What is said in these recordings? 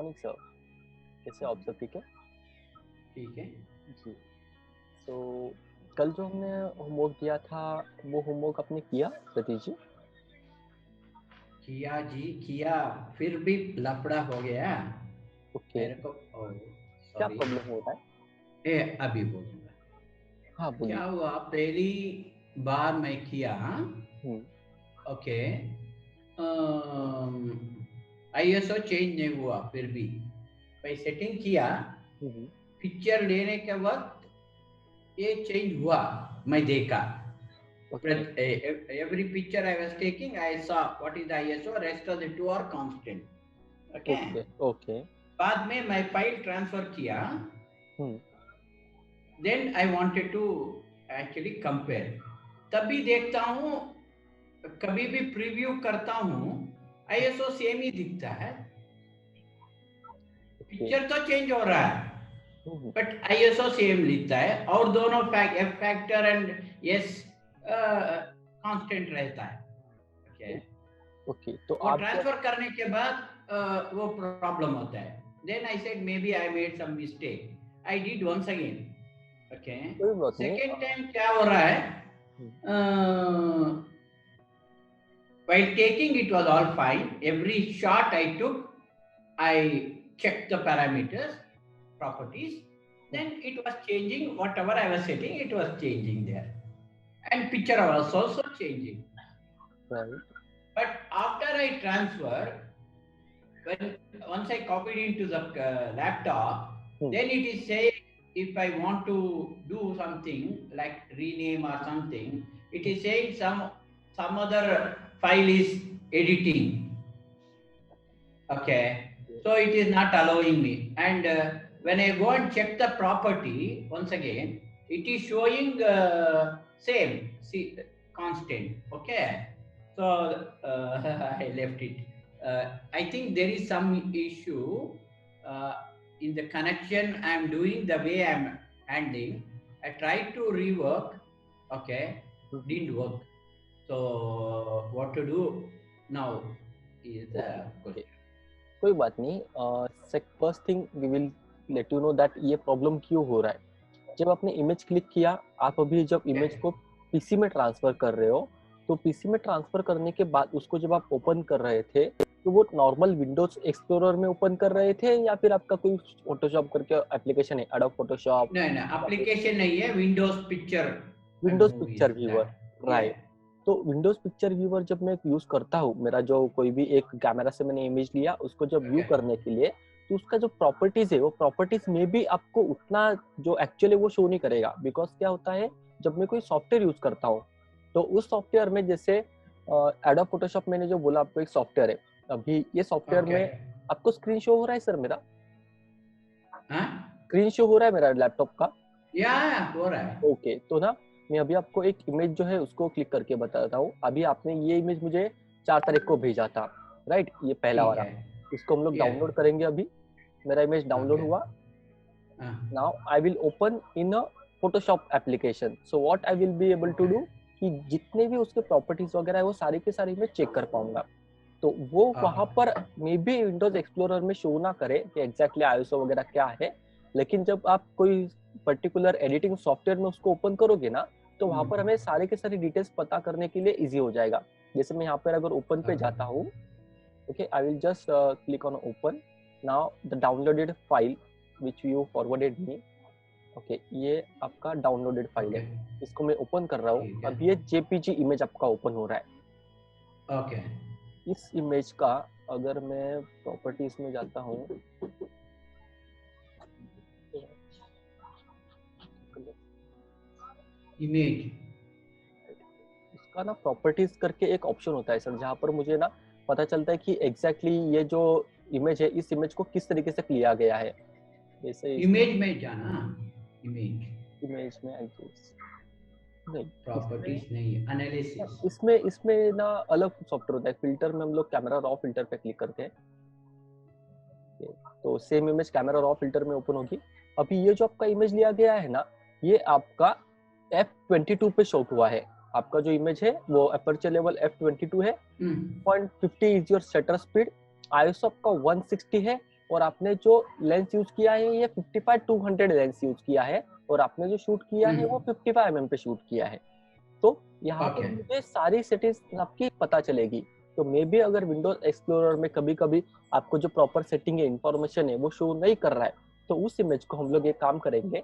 Morning sir, कैसे आप सब? ठीक है। ठीक है जी। तो कल जो हमने होमवर्क दिया था वो होमवर्क आपने किया सतीश जी? किया जी किया, फिर भी लफड़ा हो गया ओके, मेरे को। क्या सॉरी, प्रॉब्लम होता है? अभी बोलूंगा। हाँ क्या बोलिए। हुआ, पहली बार मैं किया। हम्म। ओके, आईएसओ चेंज नहीं हुआ, फिर भी मैं सेटिंग किया। हम्म। पिक्चर लेने के वक्त ये चेंज हुआ, मैं देखा। Okay Every picture I was taking, I saw what is the ISO, rest of the two are constant. Okay. Okay okay. बाद में मैं फाइल ट्रांसफर किया, हम्म। Then I wanted to actually compare. तभी देखता हूँ, कभी भी प्रीव्यू करता हूँ, आईएसओ सेम ही दिखता है। ओके। पिक्चर तो चेंज हो रहा है हम्म। बट आईएसओ सेम लिखता है, और दोनों F factor and S constant रहता है। ओके, ओके तो वो आप जब ट्रांसफर करने के बाद वो प्रॉब्लम होता है। Then I said maybe I made some mistake, I did once again. Okay, कोई बात नहीं। सेकेंड टाइम क्या हो रहा है, while taking it was all fine, every shot I took, I checked the parameters, properties, then it was changing whatever I was setting, it was changing there, and picture was also changing. Right. But after I transfer, when once I copied into the laptop, then it is saying if I want to do something like rename or something, it is saying some other file is editing. Okay, so it is not allowing me. And when I go and check the property once again, it is showing same, see, constant. Okay, so I left it. I think there is some issue uh, in the connection I am doing, the way I am handling. I tried to rework, okay, didn't work. So what to do now is the okay, question. कोई बात नहीं। First thing we will let you know that ये problem क्यों हो रहा है। जब आपने इमेज क्लिक किया, आप अभी जब इमेज Okay. को पीसी में ट्रांसफर कर रहे हो, तो पीसी में ट्रांसफर करने के बाद उसको जब आप ओपन कर रहे थे तो वो नॉर्मल विंडोज एक्सप्लोरर में ओपन कर रहे थे या फिर आपका कोई फोटोशॉप करके एप्लीकेशन है, एडोब फोटोशॉप No, no, या फिर application नहीं है, Windows Picture and Windows Movies picture viewer? that. Right. Yeah. तो विंडोज पिक्चर व्यूअर जब मैं यूज करता हूँ, मेरा जो कोई भी एक कैमरा से मैंने इमेज लिया उसको जब व्यू Okay. करने के लिए, तो उसका जो प्रॉपर्टीज है वो प्रॉपर्टीज में भी आपको उतना जो एक्चुअली वो शो नहीं करेगा। बिकॉज क्या होता है, जब मैं कोई सॉफ्टवेयर यूज करता हूँ तो उस सॉफ्टवेयर में जैसे एडोब फोटोशॉप मैंने जो बोला आपको एक सॉफ्टवेयर है, अभी ये सॉफ्टवेयर में Okay. आपको स्क्रीन शो हो रहा है सर? मेरा हाँ? स्क्रीन शो हो रहा है मेरा लैपटॉप का? Yeah, हो रहा है. ओके तो ना, मैं अभी आपको एक इमेज जो है उसको क्लिक करके बताता हूँ। अभी आपने ये इमेज मुझे 4 तारीख को भेजा था, राइट? ये पहला ठीक वाला, है. इसको हम लोग Yeah. डाउनलोड करेंगे। अभी मेरा इमेज डाउनलोड Okay. हुआ। हाँ. Now I will open in a Photoshop application. So what I will be able to Okay. Do कि जितने भी उसके प्रॉपर्टीज वगैरह है वो सारी के सारी मैं चेक कर पाऊंगा। तो वो वहां पर मे बी विंडोज एक्सप्लोरर में शो ना करे कि एग्जैक्टली आईएसओ वगैरह क्या है, लेकिन जब आप कोई पर्टिकुलर एडिटिंग सॉफ्टवेयर में उसको ओपन करोगे ना, तो वहां पर हमें सारे के सारे डिटेल्स पता करने के लिए इजी हो जाएगा। जैसे मैं यहाँ पर अगर ओपन पे जाता हूँ, okay, I will just click on open. Now the downloaded file which you forwarded me, okay, ये आपका डाउनलोडेड फाइल है, Okay. इसको मैं ओपन कर रहा हूँ। ठीक है. अब ये जेपीजी इमेज आपका ओपन हो रहा है। Okay. इस इमेज का अगर मैं प्रॉपर्टीज में जाता हूँ, Image. इसका ना प्रॉपर्टीज करके एक ऑप्शन होता है सर, जहाँ पर मुझे ना पता चलता है कि एग्जैक्टली ये जो इमेज है, इस इमेज को किस तरीके से लिया गया है। जैसे Image में जाना. Image. इमेज में नहीं, Properties नहीं है. Analysis. इसमें इसमें ना अलग सॉफ्टवेयर होता है। फिल्टर में हम लोग कैमरा रॉ फिल्टर पे क्लिक करते हैं, तो same image camera raw filter में ओपन होगी। अभी ये जो आपका इमेज लिया गया है ना, ये आपका f22 पे शॉट हुआ है। आपका जो इमेज है वो अपर्चर लेवल f22 है। 0.50 is your shutter speed. ISO आपका 160 है। और आपने जो लेंस यूज किया है ये 55-200 लेंस यूज किया है, और आपने जो शूट किया है वो 55 mm पे शूट किया है। तो यहाँ पर मुझे सारी सेटिंग्स आपकी पता चलेगी। तो मे बी अगर विंडोज एक्सप्लोरर में कभी कभी आपको जो प्रॉपर सेटिंग है, इंफॉर्मेशन है, वो शो नहीं कर रहा है, तो उस इमेज को हम लोग एक काम करेंगे,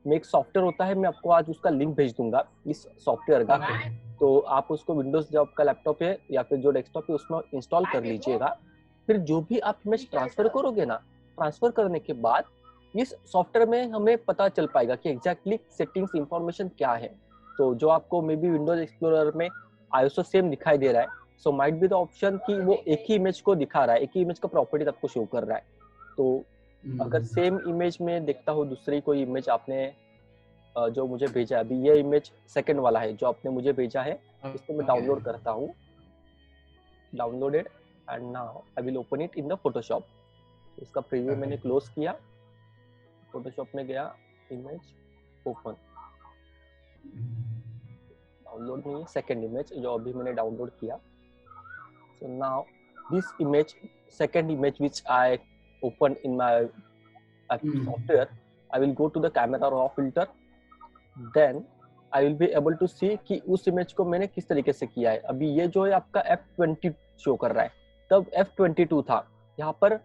मैं एक सॉफ्टवेयर होता है, मैं आपको आज उसका लिंक भेज दूंगा इस सॉफ्टवेयर का। तो आप उसको विंडोज जो आपका लैपटॉप है या फिर जो डेस्कटॉप है उसमें इंस्टॉल कर लीजिएगा। फिर जो भी आप इमेज ट्रांसफर करोगे ना, ट्रांसफर करने के बाद इस सॉफ्टवेयर में हमें पता चल पाएगा कि एग्जैक्टली सेटिंग्स इंफॉर्मेशन क्या है। तो जो आपको मे बी विंडोज एक्सप्लोरर में आईएसओ सेम दिखाई दे रहा है, so might be the option कि वो एक ही इमेज को दिखा रहा है, एक ही इमेज का प्रॉपर्टीज आपको शो कर रहा है। तो अगर सेम इमेज में देखता हूँ दूसरी कोई इमेज आपने जो मुझे भेजा है, अभी ये इमेज सेकंड वाला है जो आपने मुझे भेजा है, इसको मैं डाउनलोड करता हूँ, downloaded, and now I will open it in the Photoshop. इसका प्रीव्यू मैंने क्लोज किया, फोटोशॉप में गया, इमेज ओपन, डाउनलोड नहीं है, सेकंड इमेज जो अभी मैंने डाउनलोड किया। So now this image, second image which I open in my software, I will go to the camera raw filter, then I will be able to see कि उस image को मैंने किस तरीके से किया है। अभी ये जो है आपका F20 शो कर रहा है, तब F22 था, यहाँ पर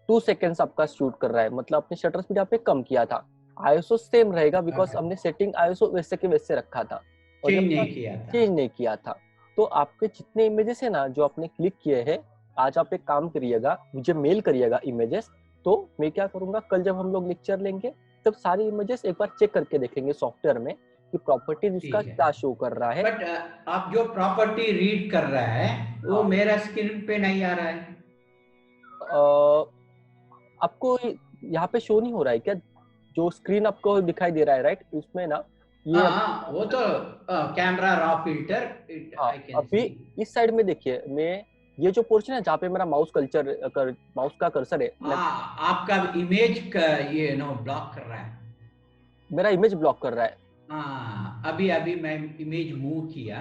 2 सेकेंड्स आपका शूट कर रहा है, मतलब अपने शटर स्पीड यहाँ पे कम किया था। आईएसओ सेम रहेगा बिकॉज हमने सेटिंग आईएसओ वैसे के वैसे रखा था और चेंज नहीं किया था। तो आपके जितने इमेजेस है ना जो आपने क्लिक किए हैं, आज आप एक काम करिएगा, मुझे मेल करिएगा इमेजेस, तो मैं क्या करूंगा, कल जब हम लोग लेक्चर लेंगे तब सारी इमेजेस एक बार चेक करके देखेंगे सॉफ्टवेयर में कि प्रॉपर्टीज उसका क्या शो कर रहा है। बट आप जो प्रॉपर्टी रीड कर रहा है वो मेरा स्क्रीन पे नहीं आ रहा है। आपको यहाँ पे शो नहीं हो रहा है क्या? जो स्क्रीन आपको दिखाई दे रहा है राइट, उसमें ना ये वो तो कैमरा रॉ फिल्टर, अभी इस साइड में देखिए, मैं ये जो पोर्शन है जहाँ पे मेरा माउस माउस का कर्सर है, आपका इमेज का ये ब्लॉक कर रहा है, मेरा इमेज ब्लॉक कर रहा है। अभी मैं इमेज मूव किया,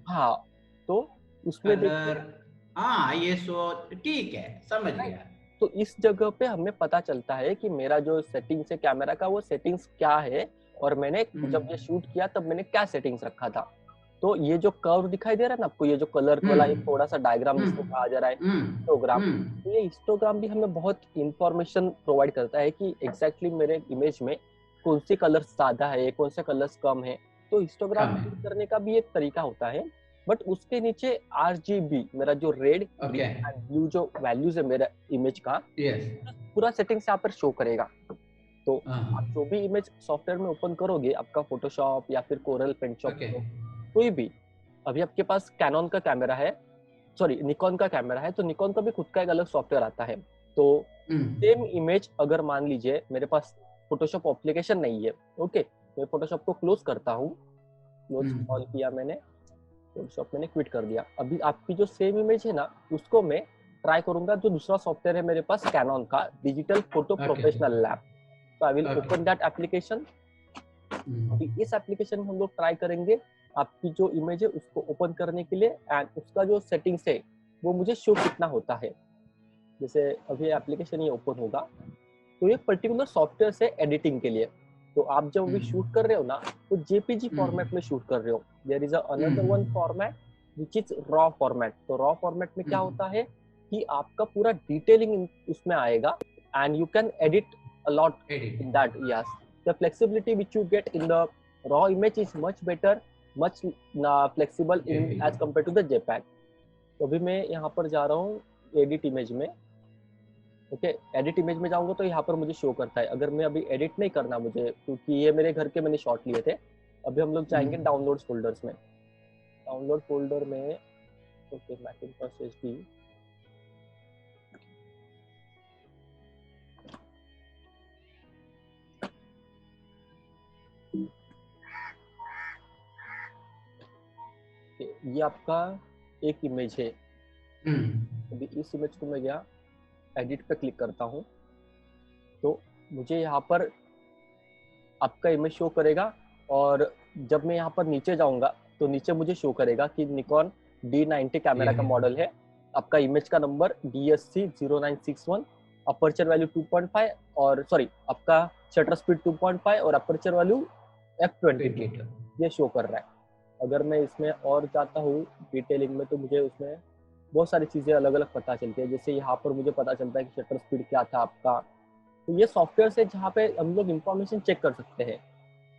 हाँ, तो उसमें ये सो ठीक है, समझ गया। तो इस जगह पे हमें पता चलता है कि मेरा जो सेटिंग्स है कैमरा का, वो सेटिंग्स क्या है, और मैंने जब ये शूट किया तब मैंने क्या सेटिंग्स रखा था। तो ये जो कर्व दिखाई दे रहा है ना आपको, ये जो कलर वाला एक थोड़ा सा डायग्राम जिसको कहा जा रहा है हिस्टोग्राम, तो ये हिस्टोग्राम भी हमें बहुत इंफॉर्मेशन प्रोवाइड करता है कि एग्जैक्टली मेरे इमेज में कौन से कलर्स ज्यादा है, कौन से कलर्स कम है। तो हिस्टोग्राम करने का भी एक तरीका होता है, बट उसके नीचे RGB, मेरा जो रेड ब्लू जो वैल्यूज है मेरा इमेज का, पूरा सेटिंग्स यहाँ पर शो करेगा। तो आप जो भी इमेज सॉफ्टवेयर में ओपन करोगे, आपका फोटोशॉप या फिर कोरल पेंटशॉप, कोई भी, अभी आपके पास कैनन का कैमरा है, सॉरी निकॉन का कैमरा है, तो निकॉन का भी खुद का एक अलग सॉफ्टवेयर आता है। तो सेम इमेज अगर मान लीजिए मेरे पास फोटोशॉप एप्लीकेशन नहीं है, ओके, मैं फोटोशॉप को क्लोज करता हूँ, क्लोज ऑन किया मैंने, फोटोशॉप मैंने क्विट कर दिया। अभी आपकी जो सेम इमेज है ना, उसको मैं ट्राई करूंगा, जो दूसरा सॉफ्टवेयर है मेरे पास कैनन का डिजिटल फोटो प्रोफेशनल लैब, तो I will open that application. अभी इस एप्लीकेशन में हम लोग ट्राई करेंगे आपकी जो इमेज है उसको ओपन करने के लिए, एंड उसका जो सेटिंग्स है वो मुझे शो कितना होता है। जैसे अभी एप्लीकेशन ये ओपन होगा, तो ये पर्टिकुलर सॉफ्टवेयर से एडिटिंग के लिए, तो आप जब भी शूट कर रहे हो ना, तो JPG फॉर्मेट में शूट कर रहे हो। There is another one format which is raw format. तो रॉ फॉर्मेट में क्या होता है कि आपका पूरा डिटेलिंग उसमें आएगा, and you can edit a lot in that. Yes, the flexibility which you get in the raw image is much better, much flexible in as compare to the JPEG। तो अभी मैं यहाँ पर जा रहा हूँ एडिट इमेज में, okay, edit image में जाऊंगा तो यहाँ पर मुझे शो करता है। अगर मैं अभी एडिट नहीं करना मुझे, क्योंकि ये मेरे घर के मैंने शॉट लिए थे, अभी हम लोग जाएंगे डाउनलोड्स फोल्डर्स में। डाउनलोड फोल्डर में, ओके, मैकिन्टॉश HD, ये आपका एक इमेज है। अभी इस इमेज को मैं गया, एडिट पे क्लिक करता हूँ, तो मुझे यहाँ पर आपका इमेज शो करेगा, और जब मैं यहाँ पर नीचे जाऊंगा तो नीचे मुझे शो करेगा कि निकॉन D90 कैमरा का मॉडल है, आपका इमेज का नंबर DSC 0961, अपर्चर वैल्यू 2.5 और सॉरी आपका शटर स्पीड 2.5 और अपर्चर वैल्यू f22 ये शो कर रहा है। अगर मैं इसमें और जाता हूँ डिटेलिंग में तो मुझे उसमें बहुत सारी चीज़ें अलग अलग पता चलती है। जैसे यहाँ पर मुझे पता चलता है कि शटर स्पीड क्या था आपका, तो ये सॉफ्टवेयर से जहाँ पे हम लोग इंफॉर्मेशन चेक कर सकते हैं।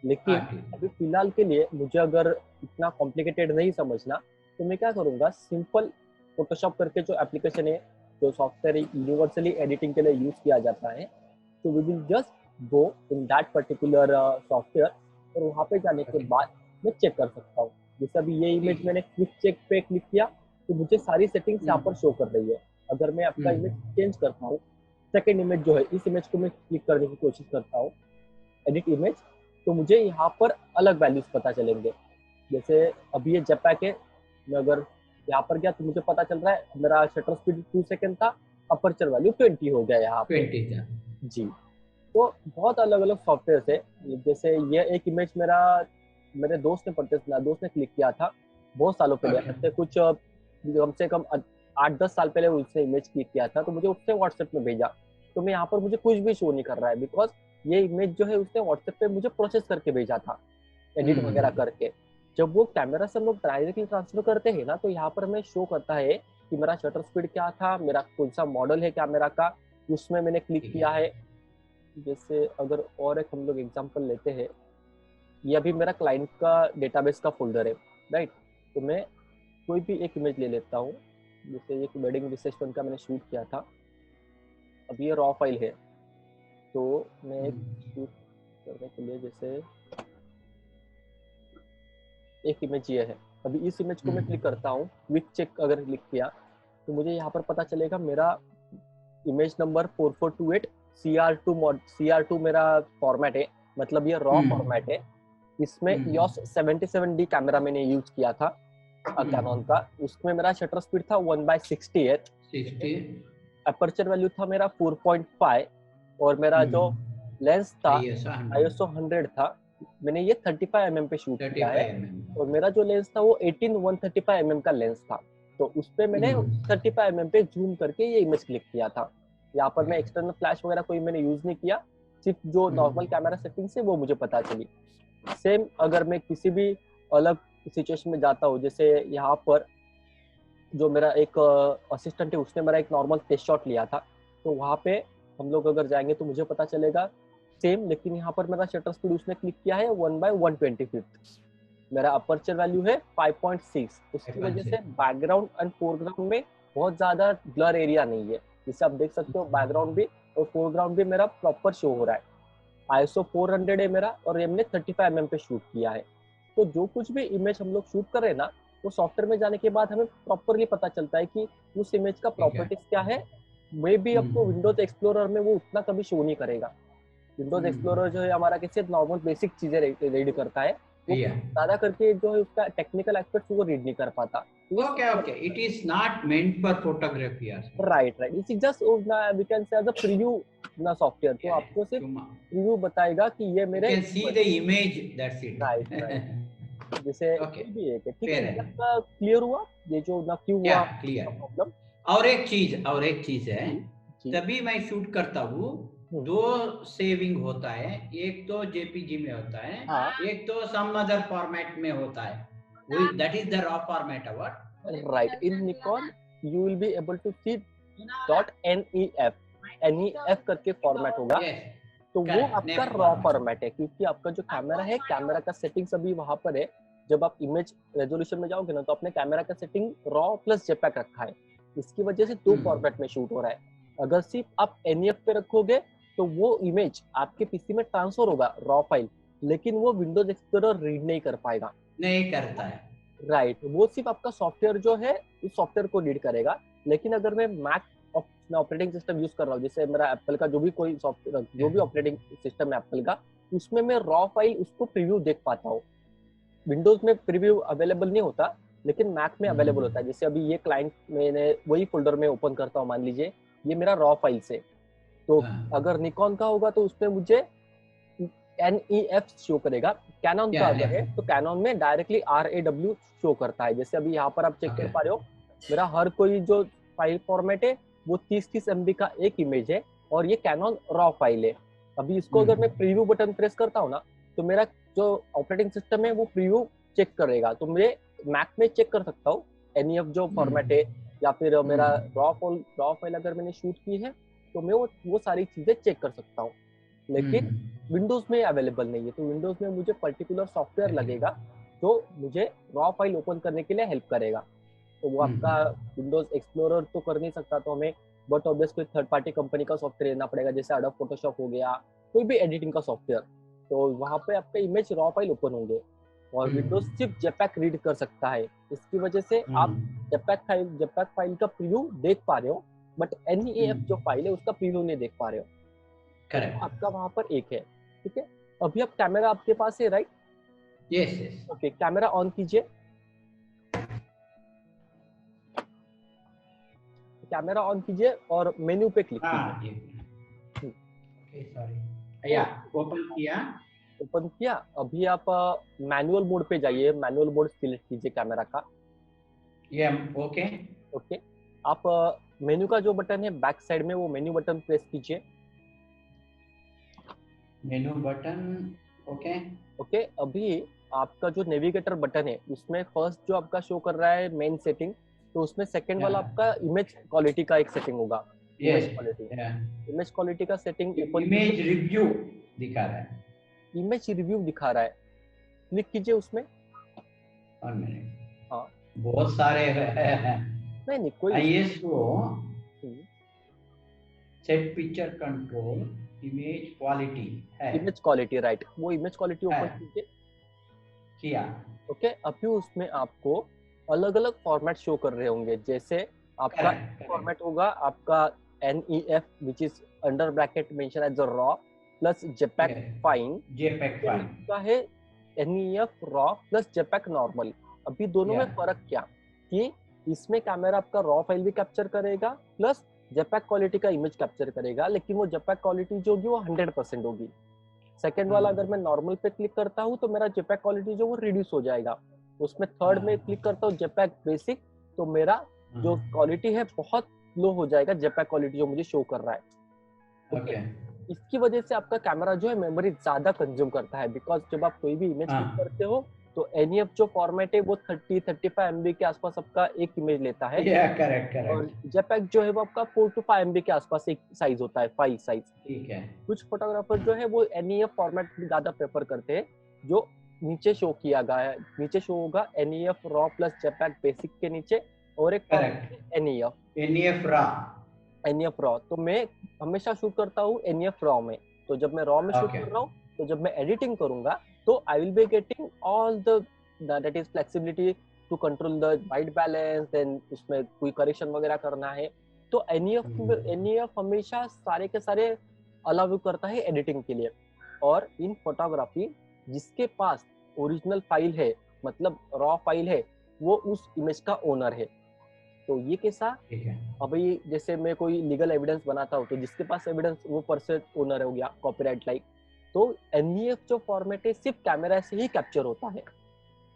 लेकिन अभी फिलहाल के लिए मुझे अगर इतना कॉम्प्लिकेटेड नहीं समझना तो मैं क्या करूँगा, सिंपल फोटोशॉप करके जो एप्लीकेशन है, जो सॉफ्टवेयर यूनिवर्सली एडिटिंग के लिए यूज किया जाता है, तो we will just go in that particular software और वहाँ पे जाने के बाद मैं चेक कर सकता हूँ। जैसे अभी ये इमेज मैंने क्विक चेक पे क्लिक किया तो मुझे सारी सेटिंग्स यहाँ पर शो कर रही है। अगर मैं आपका इमेज चेंज करता हूँ, सेकेंड इमेज जो है इस इमेज को मैं क्लिक करने की कोशिश करता हूँ एडिट इमेज, तो मुझे यहाँ पर अलग वैल्यूज पता चलेंगे। जैसे अभी ये जेपैक है, मैं अगर यहाँ पर गया तो मुझे पता चल रहा है मेरा शटर स्पीड 2 सेकंड था, अपर्चर वैल्यू 20 हो गया यहाँ पे 20 था जी। तो बहुत अलग अलग सॉफ्टवेयर है। जैसे ये एक इमेज मेरे दोस्त ने क्लिक किया था बहुत सालों पहले, ऐसे कुछ कम से कम 8-10 साल पहले उसने इमेज क्लिक किया था, तो मुझे उसने व्हाट्सएप में भेजा। तो मैं यहाँ पर मुझे कुछ भी शो नहीं कर रहा है बिकॉज ये इमेज जो है उसने व्हाट्सएप पे मुझे प्रोसेस करके भेजा था एडिट वगैरह करके। जब वो कैमरा से हम लोग डायरेक्टली ट्रांसफर करते हैं ना, तो यहाँ पर हमें शो करता है कि मेरा शटर स्पीड क्या था, मेरा कौन सा मॉडल है कैमरा का, उसमें मैंने क्लिक किया है। जैसे अगर और एक हम लोग एग्जांपल लेते हैं, ये अभी मेरा क्लाइंट का डेटाबेस का फोल्डर है राइट। तो मैं कोई भी एक इमेज ले लेता हूँ, जैसे एक वेडिंग रिसेप्शन का मैंने शूट किया था। अब ये रॉ फाइल है, तो मैं एक शूट करने के लिए जैसे एक इमेज ये है, अभी इस इमेज को मैं क्लिक करता हूँ, क्विक चेक अगर क्लिक किया तो मुझे यहाँ पर पता चलेगा मेरा इमेज नंबर 4428 CR2 मेरा फॉर्मेट है, मतलब ये रॉ फॉर्मेट है। इसमें EOS 77D कैमरा मैंने यूज किया था कैनन का, उसमें मेरा शटर स्पीड था 1/60, अपर्चर वैल्यू था मेरा 4.5 और मेरा जो लेंस था ISO 100 था। मैंने ये 35 mm पे शूट किया है और मेरा जो लेंस था वो 18-135 mm का लेंस था। तो उस पे मैंने 35 mm पे जूम करके ये इमेज क्लिक किया था। यहाँ पर मैं एक्सटर्नल फ्लैश वगैरह कोई मैंने यूज नहीं किया, सिर्फ जो नॉर्मल कैमरा सेटिंग्स है वो मुझे पता चली। सेम अगर मैं किसी भी अलग सिचुएशन में जाता हूँ, जैसे यहाँ पर जो मेरा एक असिस्टेंट है उसने मेरा एक नॉर्मल टेस्ट शॉट लिया था, तो वहाँ पे हम लोग अगर जाएंगे तो मुझे पता चलेगा सेम, लेकिन यहाँ पर मेरा शटर स्पीड उसने क्लिक किया है 1/125, मेरा अपर्चर वैल्यू है 5.6। उसकी वजह से बैकग्राउंड एंड फोरग्राउंड में बहुत ज्यादा ब्लर एरिया नहीं है, जिससे आप देख सकते हो बैकग्राउंड भी और फोरग्राउंड भी मेरा प्रॉपर शो हो रहा है। ISO 400 है मेरा और हमने 35 mm पे शूट किया है। तो जो कुछ भी इमेज हम लोग शूट कर रहे हैं ना, वो सॉफ्टवेयर में जाने के बाद हमें प्रॉपरली पता चलता है कि उस इमेज का प्रॉपर्टीज क्या है। मे भी आपको विंडोज एक्सप्लोरर में वो उतना कभी शो नहीं करेगा। विंडोज एक्सप्लोरर जो है हमारा कैसे नॉर्मल बेसिक चीजें रीड करता है, वो ज्यादा करके जो है उसका टेक्निकल एस्पेक्ट्स वो रीड नहीं कर पाता। Okay, it is not meant for photography or something. Right. It is just we can say as a preview ना सॉफ्टवेयर, तो आपको सिर्फ प्रीव्यू बताएगा कि ये मेरे you can see the image, that's it. Right. जैसे भी एक है, ठीक है, आपका क्लियर हुआ ये जो ना क्यों हुआ प्रॉब्लम। और एक चीज है, तभी मैं शूट करता हूँ, दो सेविंग होता है, एक तो JPG में होता है, एक तो सम अदर फॉर्मेट में होता है, that is the raw format of what? Right. In Nikon you will be able to see .NEF करके फॉर्मेट होगा। तो वो आपका रॉ फॉर्मेट है, क्योंकि आपका जो कैमरा है, कैमरा का सेटिंग्स अभी वहां पर है। जब आप इमेज रेजोल्यूशन में जाओगे ना, तो अपने कैमरा का सेटिंग रॉ प्लस जेपैक रखा है, इसकी वजह से दो फॉर्मेट में शूट हो रहा है। अगर सिर्फ आप NEF पे रखोगे तो वो इमेज आपके पीसी में ट्रांसफर होगा रॉ फाइल, लेकिन वो विंडोज एक्सप्लोरर रीड नहीं कर पाएगा, नहीं करता है। राइट। वो सिर्फ आपका सॉफ्टवेयर जो है उस सॉफ्टवेयर को रीड करेगा। लेकिन अगर मैं मैक ऑपरेटिंग सिस्टम यूज कर रहा हूँ, जैसे मेरा एप्पल का जो भी कोई सॉफ्टवेयर, जो भी ऑपरेटिंग सिस्टम है एप्पल का, उसमें मैं रॉ फाइल उसको प्रीव्यू देख पाता हूँ। विंडोज में प्रीव्यू अवेलेबल नहीं होता, लेकिन मैक में अवेलेबल होता है। जैसे अभी ये क्लाइंट मैंने वही फोल्डर में ओपन करता हूँ, मान लीजिए ये मेरा रॉ फाइल से, तो अगर निकॉन का होगा तो उसमें मुझे NEF शो करेगा। कैनन का अगर है तो कैनन में डायरेक्टली RAW शो करता है। जैसे अभी यहाँ पर आप चेक कर पा रहे हो, मेरा हर कोई जो फाइल फॉर्मेट है वो 30-30 MB का एक इमेज है, और ये कैनन रॉ फाइल है। अभी इसको अगर मैं प्रीव्यू बटन प्रेस करता हूँ ना, तो मेरा जो ऑपरेटिंग सिस्टम है वो प्रीव्यू चेक करेगा। तो मैं मैक में चेक कर सकता हूँ एनईएफ जो फॉर्मेट है, या फिर मेरा रॉ फाइल अगर मैंने शूट की है तो मैं वो सारी चीजें चेक कर सकता हूँ। लेकिन विंडोज में अवेलेबल नहीं है। तो विंडोज में मुझे पर्टिकुलर सॉफ्टवेयर लगेगा जो मुझे रॉ फाइल ओपन करने के लिए हेल्प करेगा। तो वो आपका विंडोज एक्सप्लोरर तो कर नहीं सकता, तो हमें बट ऑब्वियस कोई थर्ड पार्टी कंपनी का सॉफ्टवेयर लेना पड़ेगा, जैसे एडोब फोटोशॉप हो गया, कोई भी एडिटिंग का सॉफ्टवेयर। तो वहाँ पे आपका इमेज रॉ फाइल ओपन होंगे और विंडोज सिर्फ जेपैक रीड कर सकता है। इसकी वजह से आप जेपैक फाइल का प्रीव्यू देख पा रहे हो, बट एनईएफ जो फाइल है उसका प्रीव्यू नहीं देख पा रहे हो। तो आपका वहां पर एक है, ठीक है। अभी आप कैमरा आपके पास है, right? Yes. Okay, camera on कीजिए। कैमरा ऑन कीजिए और मेन्यू पे क्लिक कीजिए। ओके, सॉरी, या ओपन किया। अभी आप मैनुअल मोड पे जाइए, मैनुअल मोड सिलेक्ट कीजिए कैमरा का। ओके, आप मेन्यू का जो बटन है बैक साइड में, वो मेन्यू बटन प्रेस कीजिए। Menu button, okay. अभी आपका जो नेविगेटर बटन है उसमें फर्स्ट जो आपका शो कर रहा है मेन सेटिंग, तो उसमें सेकंड वाला आपका इमेज क्वालिटी का एक सेटिंग होगा। इमेज क्वालिटी का सेटिंग इमेज रिव्यू दिखा रहा है। इमेज रिव्यू दिखा रहा है, क्लिक कीजिए उसमें। हाँ, बहुत सारे नहीं कोई ISO, set picture control, image quality है। इमेज क्वालिटी, राइट, वो इमेज क्वालिटी ओपन कीजिए। किया। ओके, अभी उसमें आपको अलग अलग फॉर्मेट शो कर रहे होंगे। जैसे आपका फॉर्मेट होगा आपका NEF which is under bracket mention as raw plus JPEG fine. का है NEF raw plus JPEG normal. अभी दोनों में फर्क क्या कि इसमें कैमरा आपका रॉ फाइल भी कैप्चर करेगा प्लस जेपैक क्वालिटी का इमेज कैप्चर करेगा, लेकिन वो जेपैक क्वालिटी जो होगी वो 100% होगी। सेकेंड वाला अगर मैं नॉर्मल पे क्लिक करता हूँ तो मेरा जेपैक क्वालिटी जो वो रिड्यूस हो जाएगा। उसमें थर्ड में क्लिक करता हूँ जेपैक बेसिक, तो मेरा जो क्वालिटी है बहुत लो हो जाएगा, जेपैक क्वालिटी जो मुझे शो कर रहा है। ओके, इसकी वजह से आपका कैमरा जो है मेमोरी ज्यादा कंज्यूम करता है, बिकॉज जब आप कोई भी इमेज क्लिक करते हो तो NEF जो फॉर्मेट है वो 30-35 MB के आसपास आपका एक इमेज लेता है। करेक्ट। और जेपैक जो है वो आपका 4 to 5 MB के आसपास एक साइज होता है, फाइल साइज। ठीक है। कुछ फोटोग्राफर जो है वो NEF फॉर्मेट ज्यादा प्रेफर करते हैं, जो नीचे शो किया गया है। नीचे शो होगा NEF रॉ प्लस जेपैक बेसिक के नीचे, और एक NEF रॉ। तो मैं हमेशा शूट करता हूँ NEF रॉ में। तो जब मैं रॉ में शूट कर रहा हूँ, तो जब मैं एडिटिंग करूंगा तो I will be getting all the that is flexibility to control the white balance, then उसमें कोई करेक्शन वगैरह करना है तो NEF हमेशा सारे के सारे अलाउ करता है एडिटिंग के लिए। और इन फोटोग्राफी जिसके पास ओरिजिनल फाइल है, मतलब रॉ फाइल है, वो उस इमेज का ओनर है। तो ये कैसा, अभी जैसे मैं कोई लीगल एविडेंस बनाता हूँ तो जिसके पास एविडेंस वो पर्सन ओनर हो गया, कॉपीराइट लाइक। तो NEF जो फॉर्मेट है सिर्फ कैमरा से ही कैप्चर होता है,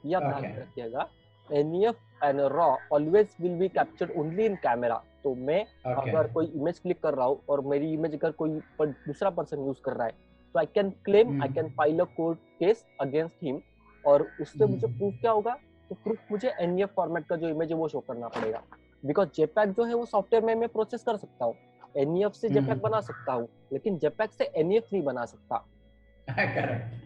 ये आप ध्यान रखिएगा। NEF and raw always will be captured only in camera. तो मैं अगर कोई इमेज क्लिक कर रहा हूँ और मेरी इमेज अगर कोई दूसरा पर्सन यूज कर रहा है, तो I can claim, I can file a court case against him, और उससे मुझे प्रूफ क्या होगा, तो प्रूफ मुझे NEF फॉर्मेट का जो इमेज है वो शो करना पड़ेगा। बिकॉज जेपैक जो है वो सॉफ्टवेयर में मैं प्रोसेस कर सकता हूँ, NEF से जेपैक बना सकता हूँ, लेकिन जेपैक से NEF नहीं बना सकता।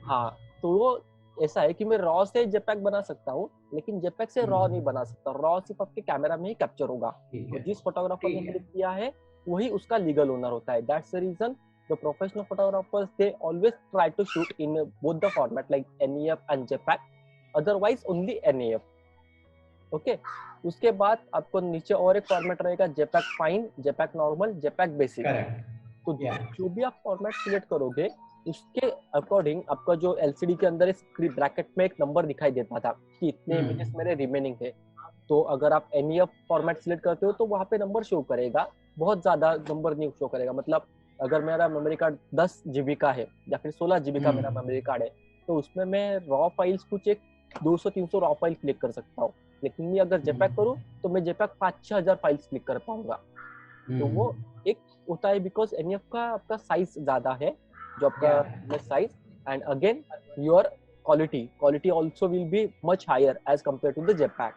हाँ, तो वो ऐसा है कि मैं रॉ से जेपैक बना सकता हूँ, लेकिन जेपैक से रॉ नहीं बना सकता। रॉ सिर्फ आपके कैमरा में ही कैप्चर होगा। तो जिस फोटोग्राफर ने क्लिक किया है वही उसका लीगल ओनर होता है। That's the reason the professional photographers they always try to shoot in both the format like NEF and JPEG, otherwise only NEF। Okay, उसके बाद आपको नीचे और एक फॉर्मेट रहेगा, JPEG fine, JPEG normal, JPEG basic. तो जो भी आप फॉर्मेट सिलेक्ट करोगे उसके अकॉर्डिंग आपका जो LCD के अंदर ब्रैकेट में एक नंबर दिखाई देता था कि इतने इमेजेस मेरे रिमेनिंग है। तो अगर आप NEF फॉर्मेट सिलेक्ट करते हो तो वहाँ पे नंबर शो करेगा, बहुत ज्यादा नंबर नहीं शो करेगा। मतलब अगर मेरा मेमोरी कार्ड 10 GB का है या फिर 16 GB का मेरा मेमोरी कार्ड है, तो उसमें मैं रॉ फाइल्स कुछ एक 200-300 रॉ फाइल क्लिक कर सकता हूँ। लेकिन मैं अगर जेपैक करूँ तो मैं जेपैक 5-6 हजार फाइल्स क्लिक कर पाऊंगा। तो वो एक होता है बिकॉज NF का आपका साइज ज्यादा है, जो आपका Yeah. Size, and again your quality also will be much higher as compare to the JPEG.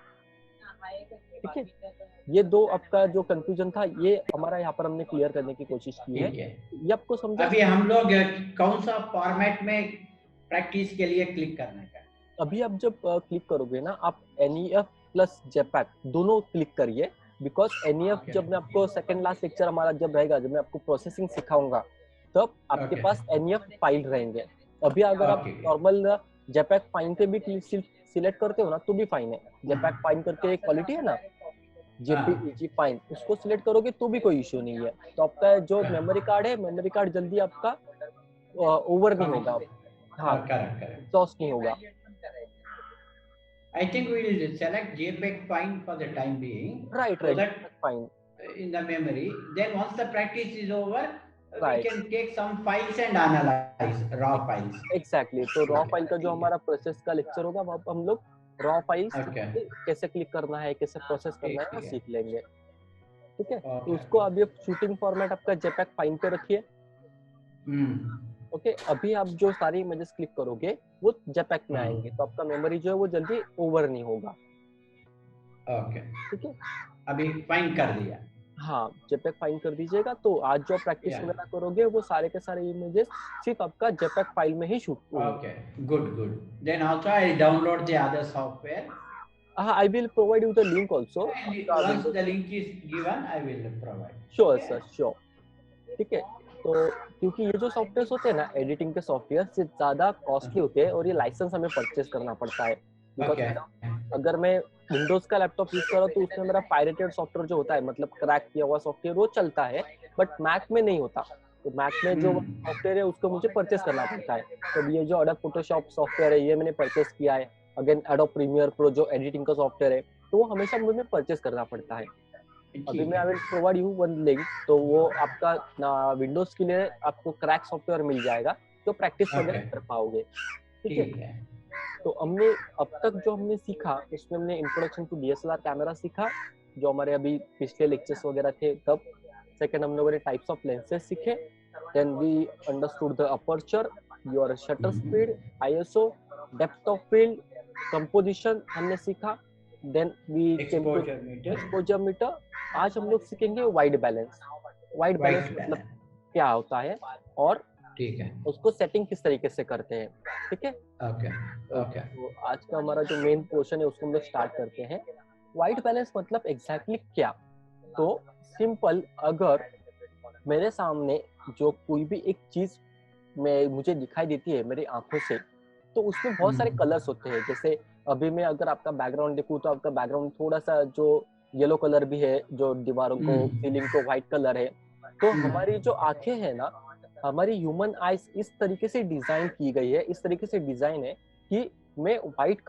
ठीक है, ये दो आपका जो कंफ्यूजन था ये हमारा यहाँ पर हमने क्लियर करने की कोशिश की है। ठीक है। ये आपको समझा? अभी हम लोग कौन सा फॉर्मेट में प्रैक्टिस के लिए क्लिक करने का? अभी आप जब क्लिक करोगे ना, आप NEF प्लस जेपैक दोनों क्लिक करिए, बिकॉज NEF Okay. जब मैं आपको सेकंड लास्ट लेक्चर हमारा जब रहेगा, जब मैं आपको प्रोसेसिंग सिखाऊंगा, तब आपके Okay. पास NEF फाइल रहेंगे। अभी अगर आप Okay. नॉर्मल जेपैक फाइन पे भी सिलेक्ट करते हो ना तो भी फाइन है। जेपैक फाइन करके एक क्वालिटी है ना, JPEG फाइन, उसको सिलेक्ट करोगे तो भी कोई इश्यू नहीं है। तो आपका जो मेमोरी कार्ड है, मेमोरी कार्ड जल्दी आपका ओवर नहीं होगा, हाँ, Correct. एग्जॉस्ट नहीं होगा। I think we will select JPEG file for the time being. Right, So that fine. in the memory. Then once the practice is over, we Right. can take some files and analyze raw files. Exactly. तो raw file का जो हमारा process का lecture होगा, वहाँ पर हम लोग रॉ फाइल्स कैसे क्लिक करना है, कैसे प्रोसेस करना है, वो सीख लेंगे। ठीक है, तो उसको अभी शूटिंग फॉर्मेट आपका जेपैक फाइन पे रखिए। ओके, अभी आप जो सारी इमेजेस क्लिक करोगे वो जेपैक में आएंगे, तो आपका मेमोरी जो है वो जल्दी ओवर नहीं होगा। ओके, ठीक है, अभी फाइन कर दिया। हाँ, जेपैक फाइन कर दीजिएगा, तो आज जो प्रैक्टिस वगैरह करोगे वो सारे के सारे इमेजेस सिर्फ आपका जेपैक फाइल में ही शूट होंगे। Okay, good. Then also I download the other software. I will provide you the link also. Once the link is given, I will provide. Sure sir, sure. ठीक है, तो क्योंकि ये जो सॉफ्टवेयर होते हैं ना, एडिटिंग के सॉफ्टवेयर से ज्यादा कॉस्टली होते हैं और ये लाइसेंस हमें परचेज करना पड़ता है। अगर मैं विंडोज का लैपटॉप यूज कर रहा हूँ तो उसमें मेरा पायरेटेड सॉफ्टवेयर जो होता है, मतलब क्रैक किया हुआ सॉफ्टवेयर, वो चलता है, बट मैक में नहीं होता। तो मैक में जो सॉफ्टवेयर है उसको मुझे परचेस करना पड़ता है। तो ये जो एडोब फोटोशॉप सॉफ्टवेयर है ये मैंने परचेस किया है। अगेन एडोब प्रीमियर प्रो जो एडिटिंग का सॉफ्टवेयर है, तो वो हमेशा मुझे परचेस करना पड़ता है। अभी मैं I will provide you one link, तो वो आपका विंडोज के लिए आपको क्रैक सॉफ्टवेयर मिल जाएगा, तो प्रैक्टिस वगैरह कर पाओगे। ठीक है, तो हमने अब तक जो हमने सीखा उसमें हमने इंट्रोडक्शन टू DSLR कैमरा सीखा, जो हमारे अभी पिछले लेक्चर्स वगैरह थे तब। सेकंड हम लोगों ने टाइप्स ऑफ लेंसेज सीखे। Then we understood the aperture, your shutter speed, ISO, depth of field, composition हमने सीखा। Then we exposure meter. आज हम लोग सीखेंगे वाइड बैलेंस। वाइड बैलेंस मतलब क्या होता है और ठीक है उसको सेटिंग किस तरीके से करते हैं। ठीक है, ओके। तो आज का हमारा जो मेन पोर्शन है उसको हम लोग स्टार्ट करते हैं। वाइड बैलेंस मतलब एग्जैक्टली क्या? तो सिंपल, अगर मेरे सामने जो कोई भी एक चीज में मुझे दिखाई देती है मेरी आंखों से, तो उसमें बहुत सारे कलर्स होते हैं। जैसे अभी मैं अगर आपका बैकग्राउंड देखूं तो आपका बैकग्राउंड थोड़ा सा जो येलो कलर भी है, जो दीवारों को, सीलिंग को व्हाइट कलर है। तो हमारी जो आंखें हैं ना, हमारी ह्यूमन आईज इस तरीके से डिजाइन की गई है, इस तरीके से डिजाइन है कि मैं व्हाइट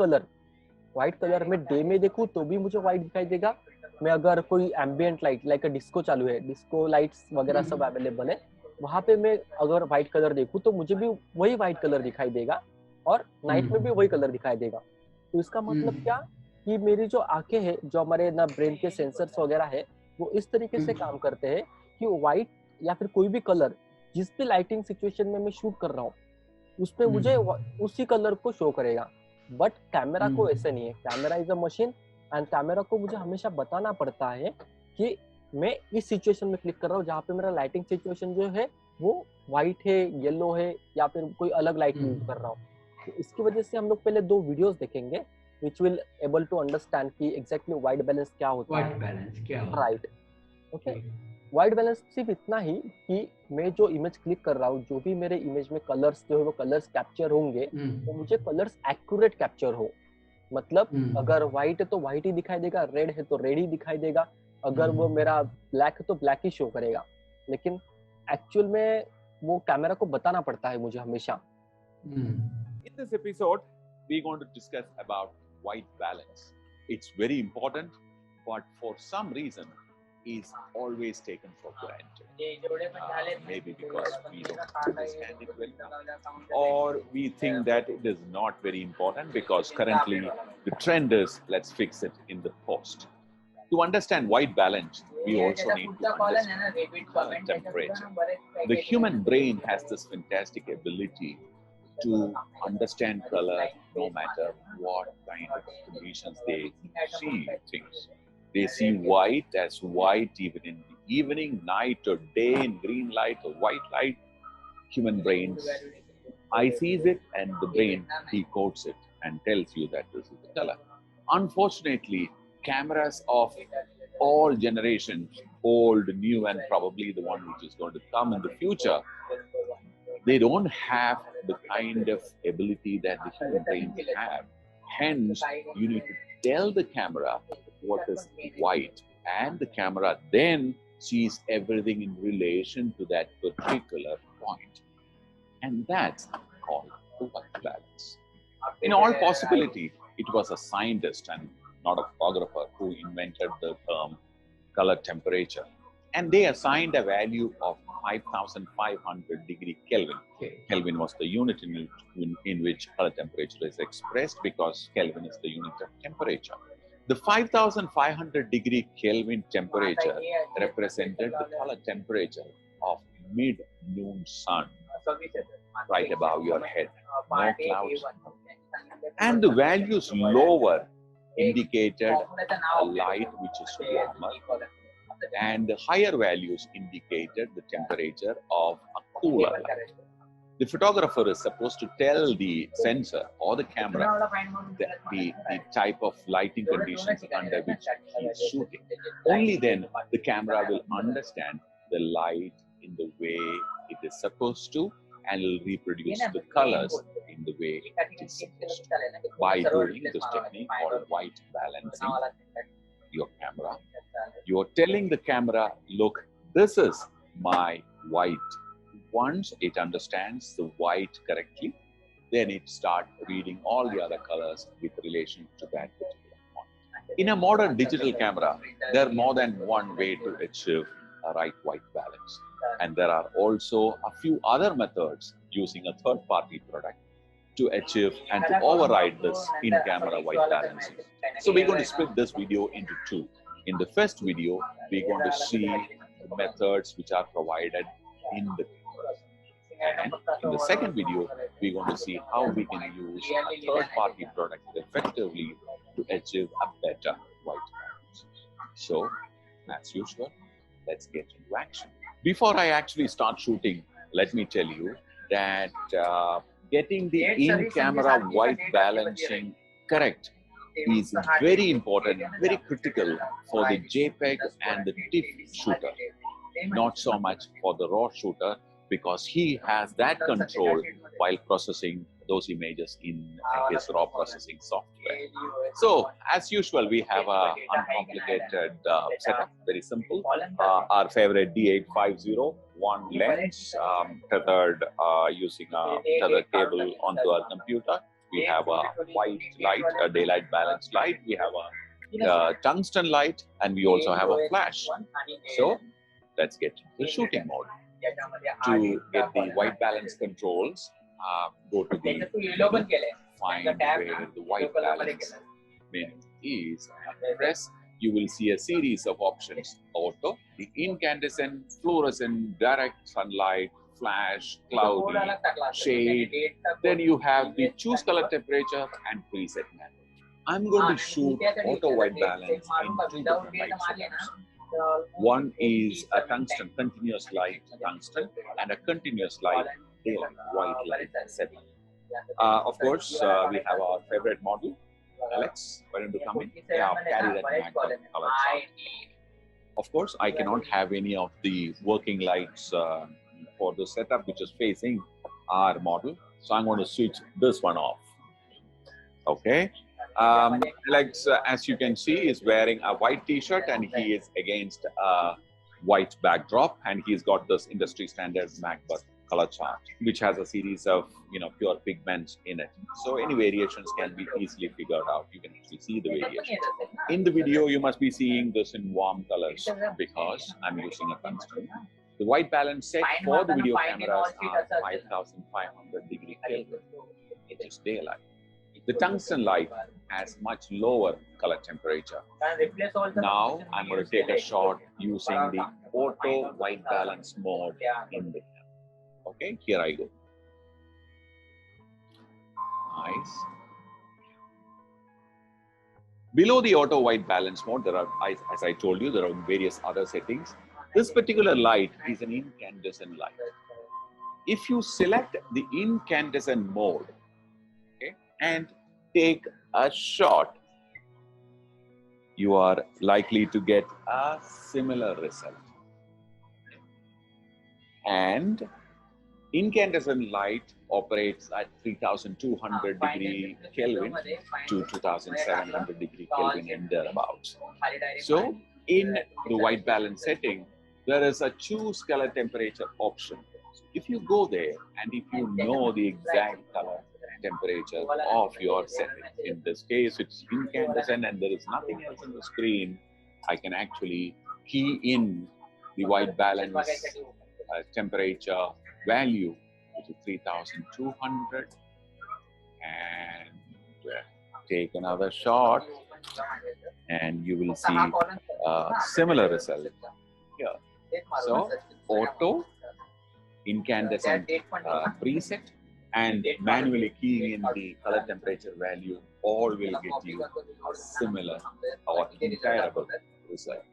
कलर में डे में देखूं तो भी मुझे व्हाइट दिखाई देगा। मैं अगर कोई एम्बिएंट लाइट लाइक डिस्को चालू है, डिस्को लाइट्स वगैरह सब अवेलेबल है, वहां पे मैं अगर व्हाइट कलर देखूं तो मुझे भी वही व्हाइट कलर दिखाई देगा, और नाइट में भी वही कलर दिखाई देगा। तो इसका मतलब क्या कि मेरी जो आंखें हैं, जो हमारे ना ब्रेन के सेंसर्स वगैरह है, वो इस तरीके से काम करते हैं कि व्हाइट या फिर कोई भी कलर जिस भी लाइटिंग सिचुएशन में मैं शूट कर रहा हूँ उसमें मुझे उसी कलर को शो करेगा। बट कैमरा को ऐसे नहीं है। Camera is a machine, and camera को मुझे हमेशा बताना पड़ता है कि मैं इस सिचुएशन में क्लिक कर रहा हूँ जहाँ पे मेरा लाइटिंग सिचुएशन जो है वो व्हाइट है, येलो है, या फिर कोई अलग लाइट यूज कर रहा हूँ। तो इसकी वजह से हम लोग पहले 2 वीडियोस देखेंगे which will able to understand कि exactly white balance क्या होता है। व्हाइट बैलेंस क्या होता है? Right, okay. व्हाइट बैलेंस सिर्फ इतना ही कि मैं जो इमेज क्लिक कर रहा हूँ, जो भी मेरे इमेज में कलर्स जो है वो कलर्स कैप्चर होंगे, तो मुझे कलर्स एक्यूरेट कैप्चर हो। मतलब अगर व्हाइट है तो व्हाइट ही दिखाई देगा, रेड है तो रेड ही दिखाई देगा, अगर वो मेरा ब्लैक है तो ब्लैक ही शो करेगा। लेकिन एक्चुअल में वो कैमरा को बताना पड़ता है मुझे हमेशा। In this episode, we're going to discuss about white balance. It's very important, but for some reason, is always taken for granted. Maybe because we don't understand it well enough, or we think that it is not very important because currently the trend is let's fix it in the post. To understand white balance, we also need to understand color temperature. The human brain has this fantastic ability to understand color no matter what kind of conditions they see things. They see white as white even in the evening, night or day, in green light or white light. Human brains eye sees it and the brain decodes it and tells you that this is the color. Unfortunately, cameras of all generations, old, new, and probably the one which is going to come in the future, they don't have the kind of ability that the human brains have. Hence, you need to tell the camera what is white, and the camera then sees everything in relation to that particular point. And that's called the white balance. In all possibility, it was a scientist and not a photographer who invented the term color temperature. And they assigned a value of 5,500 degree Kelvin. Kelvin was the unit in which color temperature is expressed, because Kelvin is the unit of temperature. The 5,500 degree Kelvin temperature represented the color temperature of mid-noon sun, right above your head, no clouds. And the values lower indicated a light which is warmer, and the higher values indicated the temperature of a cooler light. The photographer is supposed to tell the sensor or the camera the type of lighting conditions under which he is shooting. Only then the camera will understand the light in the way it is supposed to, and will reproduce the colors in the way it is supposed to. By doing this technique called white balancing your camera, you are telling the camera, look, this is my white. Once it understands the white correctly, then it starts reading all the other colors with relation to that particular point. In a modern digital camera, there are more than one way to achieve a right white balance. And there are also a few other methods using a third-party product to achieve and to override this in-camera white balancing. So we're going to split this video into two. In the first video, we're going to see the methods which are provided in the and in the second video, we're going to see how we can use a third-party product effectively to achieve a better white balance. So, as usual, let's get into action. Before I actually start shooting, let me tell you that getting the in-camera white balancing correct is very important, very critical for the JPEG and the TIFF shooter. Not so much for the RAW shooter, because he has that control while processing those images in his RAW processing software. So, as usual, we have a uncomplicated setup, very simple. Our favorite D850, one lens, tethered using a tethered cable onto our computer. We have a white light, a daylight balance light. We have a tungsten light, and we also have a flash. So, let's get to the shooting mode. To get the white balance controls, go to the menu, find where the white balance menu is, and press. You will see a series of options: auto, the incandescent, fluorescent, direct sunlight, flash, cloudy, shade. Then you have the choose color temperature and preset method. I'm going to shoot auto white balance in two different light setups. One is a tungsten, continuous light tungsten, and a continuous light daylight white light setup. Of course, we have our favorite model. Alex, why don't you come in? Yeah, carry that MacBook color chart. Of course, I cannot have any of the working lights for the setup which is facing our model. So I'm going to switch this one off. Okay. Alex, as you can see, is wearing a white t-shirt and he is against a white backdrop, and he's got this industry standard MacBook color chart, which has a series of pure pigments in it. So any variations can be easily figured out. You can actually see the variations. In the video, you must be seeing this in warm colors because I'm using a tungsten. The white balance set for the video cameras are 5,500 degree Kelvin, which is daylight. The tungsten light has much lower color temperature. Now I'm going to take a shot using the auto white balance mode in the okay, here I go. Nice. Below the auto white balance mode, there are, as I told you, there are various other settings. This particular light is an incandescent light. If you select the incandescent mode, okay, and take a shot, you are likely to get a similar result. And incandescent light operates at 3200 degree Kelvin to 2700 degree Kelvin and thereabouts. So in the white balance setting, there is a choose color temperature option. So if you go there and if you know the exact color temperature of your setting, in this case it's incandescent and there is nothing else on the screen, I can actually key in the white balance temperature value, which is 3200, and take another shot and you will see a similar result here. So auto, incandescent preset, and manually keying in the color temperature value all will get you a similar or comparable result.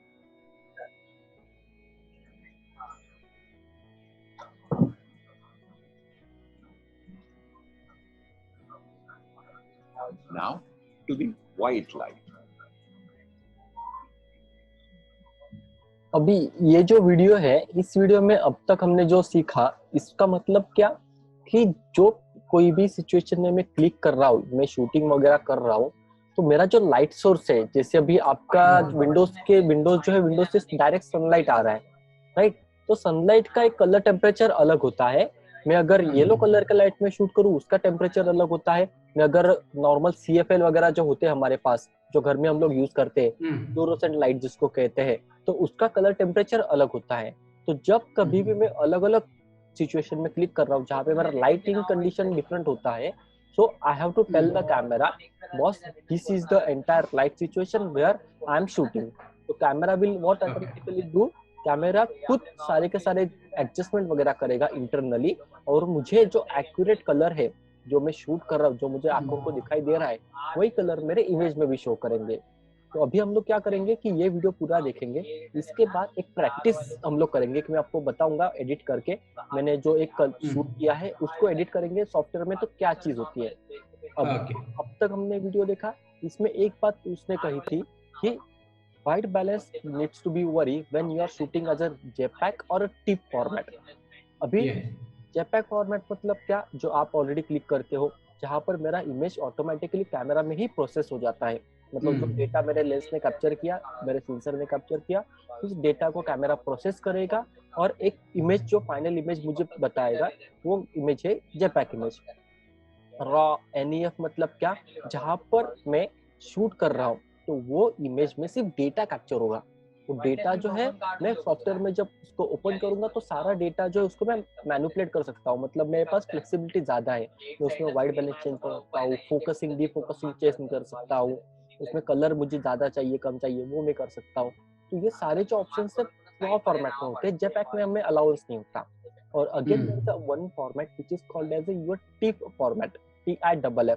Now to the white light. अभी ये जो video है, इस video में अब तक हमने जो सीखा, इसका मतलब क्या कि जो कोई भी सिचुएशन में मैं क्लिक कर रहा हूँ, मैं शूटिंग वगैरह कर रहा हूँ, तो मेरा जो लाइट सोर्स है, जैसे अभी आपका विंडोज जो है, विंडोज से डायरेक्ट सनलाइट आ रहा है, राइट? तो सनलाइट का एक कलर टेम्परेचर अलग होता है। मैं अगर येलो कलर का लाइट में शूट करूँ, उसका टेम्परेचर अलग होता है। मैं अगर नॉर्मल CFL वगैरह जो होते हैं हमारे पास, जो घर में हम लोग यूज करते हैं, फ्लोरोसेंट लाइट जिसको कहते हैं, तो उसका कलर टेम्परेचर अलग होता है। तो जब कभी भी मैं अलग अलग सिचुएशन में क्लिक कर रहा हूँ जहाँ पे मेरा लाइटिंग कंडीशन डिफरेंट होता है, so I have to tell the camera, boss, this is the entire light situation where I am shooting. तो camera will what automatically do, camera खुद सारे के सारे एडजस्टमेंट वगैरह करेगा इंटरनली, और मुझे जो एक्यूरेट कलर है जो मैं शूट कर रहा हूँ, जो मुझे आंखों को दिखाई दे रहा है, वही कलर मेरे इमेज में भी शो करेंगे। तो अभी हम लोग क्या करेंगे कि ये वीडियो पूरा देखेंगे, इसके बाद एक प्रैक्टिस हम लोग करेंगे कि मैं आपको बताऊंगा एडिट करके, मैंने जो एक शूट किया है उसको एडिट करेंगे सॉफ्टवेयर में, तो क्या चीज होती है। अब तक हमने वीडियो देखा, इसमें एक बात उसने कही थी कि white balance needs to be worry when you are shooting as a JPEG or a TIFF format. अभी JPEG फॉर्मेट मतलब क्या, जो आप ऑलरेडी क्लिक करते हो, जहाँ पर मेरा इमेज ऑटोमेटिकली कैमरा में ही प्रोसेस हो जाता है। मतलब जो डेटा मेरे लेंस ने कैप्चर किया, मेरे सेंसर ने कैप्चर किया, उस डेटा को कैमरा प्रोसेस करेगा और एक इमेज, जो फाइनल इमेज मुझे बताएगा, वो इमेज है JPEG इमेज। रॉ NEF मतलब क्या, जहाँ पर मैं शूट कर रहा हूँ तो वो इमेज में सिर्फ डेटा कैप्चर होगा। वो डेटा जो है, मैं सॉफ्टवेयर में जब उसको ओपन करूंगा तो सारा डेटा जो है उसको मैं मैनिपुलेट कर सकता हूँ। मतलब मेरे पास फ्लेक्सिबिलिटी ज्यादा है, मैं उसमें वाइट बैलेंस चेंज कर सकता हूँ, फोकसिंग डीफोकसिंग चेंज कर सकता हूँ, उसमें कलर मुझे ज्यादा चाहिए कम चाहिए वो मैं कर सकता हूँ। तो ये सारे जो ऑप्शन सिर्फ रॉ फॉर्मेट में होते हैं, JPEG में हमें अलाउंस नहीं होता। और again there is a one format which is called as your TIFF format, TIFF।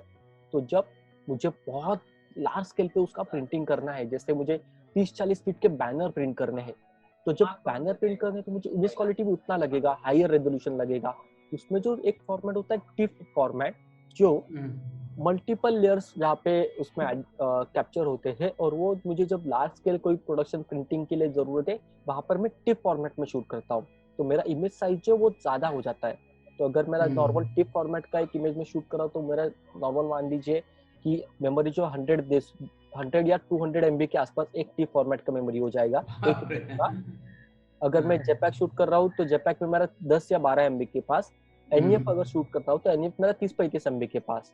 तो जब मुझे बहुत लार्ज स्केल पे उसका प्रिंटिंग करना है, जैसे मुझे 30-40 फीट के बैनर प्रिंट करने हैं, तो जब बैनर प्रिंट करने तो मुझे इमेज क्वालिटी भी उतना लगेगा, हायर रेजोल्यूशन लगेगा। उसमें जो एक फॉर्मेट होता है TIFF फॉर्मेट, जो मल्टीपल लेयर्स जहाँ पे उसमें कैप्चर होते हैं, और वो मुझे जब लार्ज स्केल कोई प्रोडक्शन प्रिंटिंग के लिए जरूरत है, वहां पर मैं TIFF फॉर्मेट में शूट करता हूँ, तो मेरा इमेज साइज जो वो ज्यादा हो जाता है। तो अगर मेरा नॉर्मल TIFF फॉर्मेट का एक इमेज में शूट कर रहा हूँ, तो मेरा नॉर्मल मान लीजिए कि मेमोरी जो 100 या 200 MB के आसपास एक TIFF फॉर्मेट का मेमोरी हो जाएगा एक। अगर मैं JPEG शूट कर रहा हूँ तो JPEG में मेरा 10 या 12 MB के पास, NEF अगर शूट करता हूँ तो NEF मेरा 30-35 MB के पास।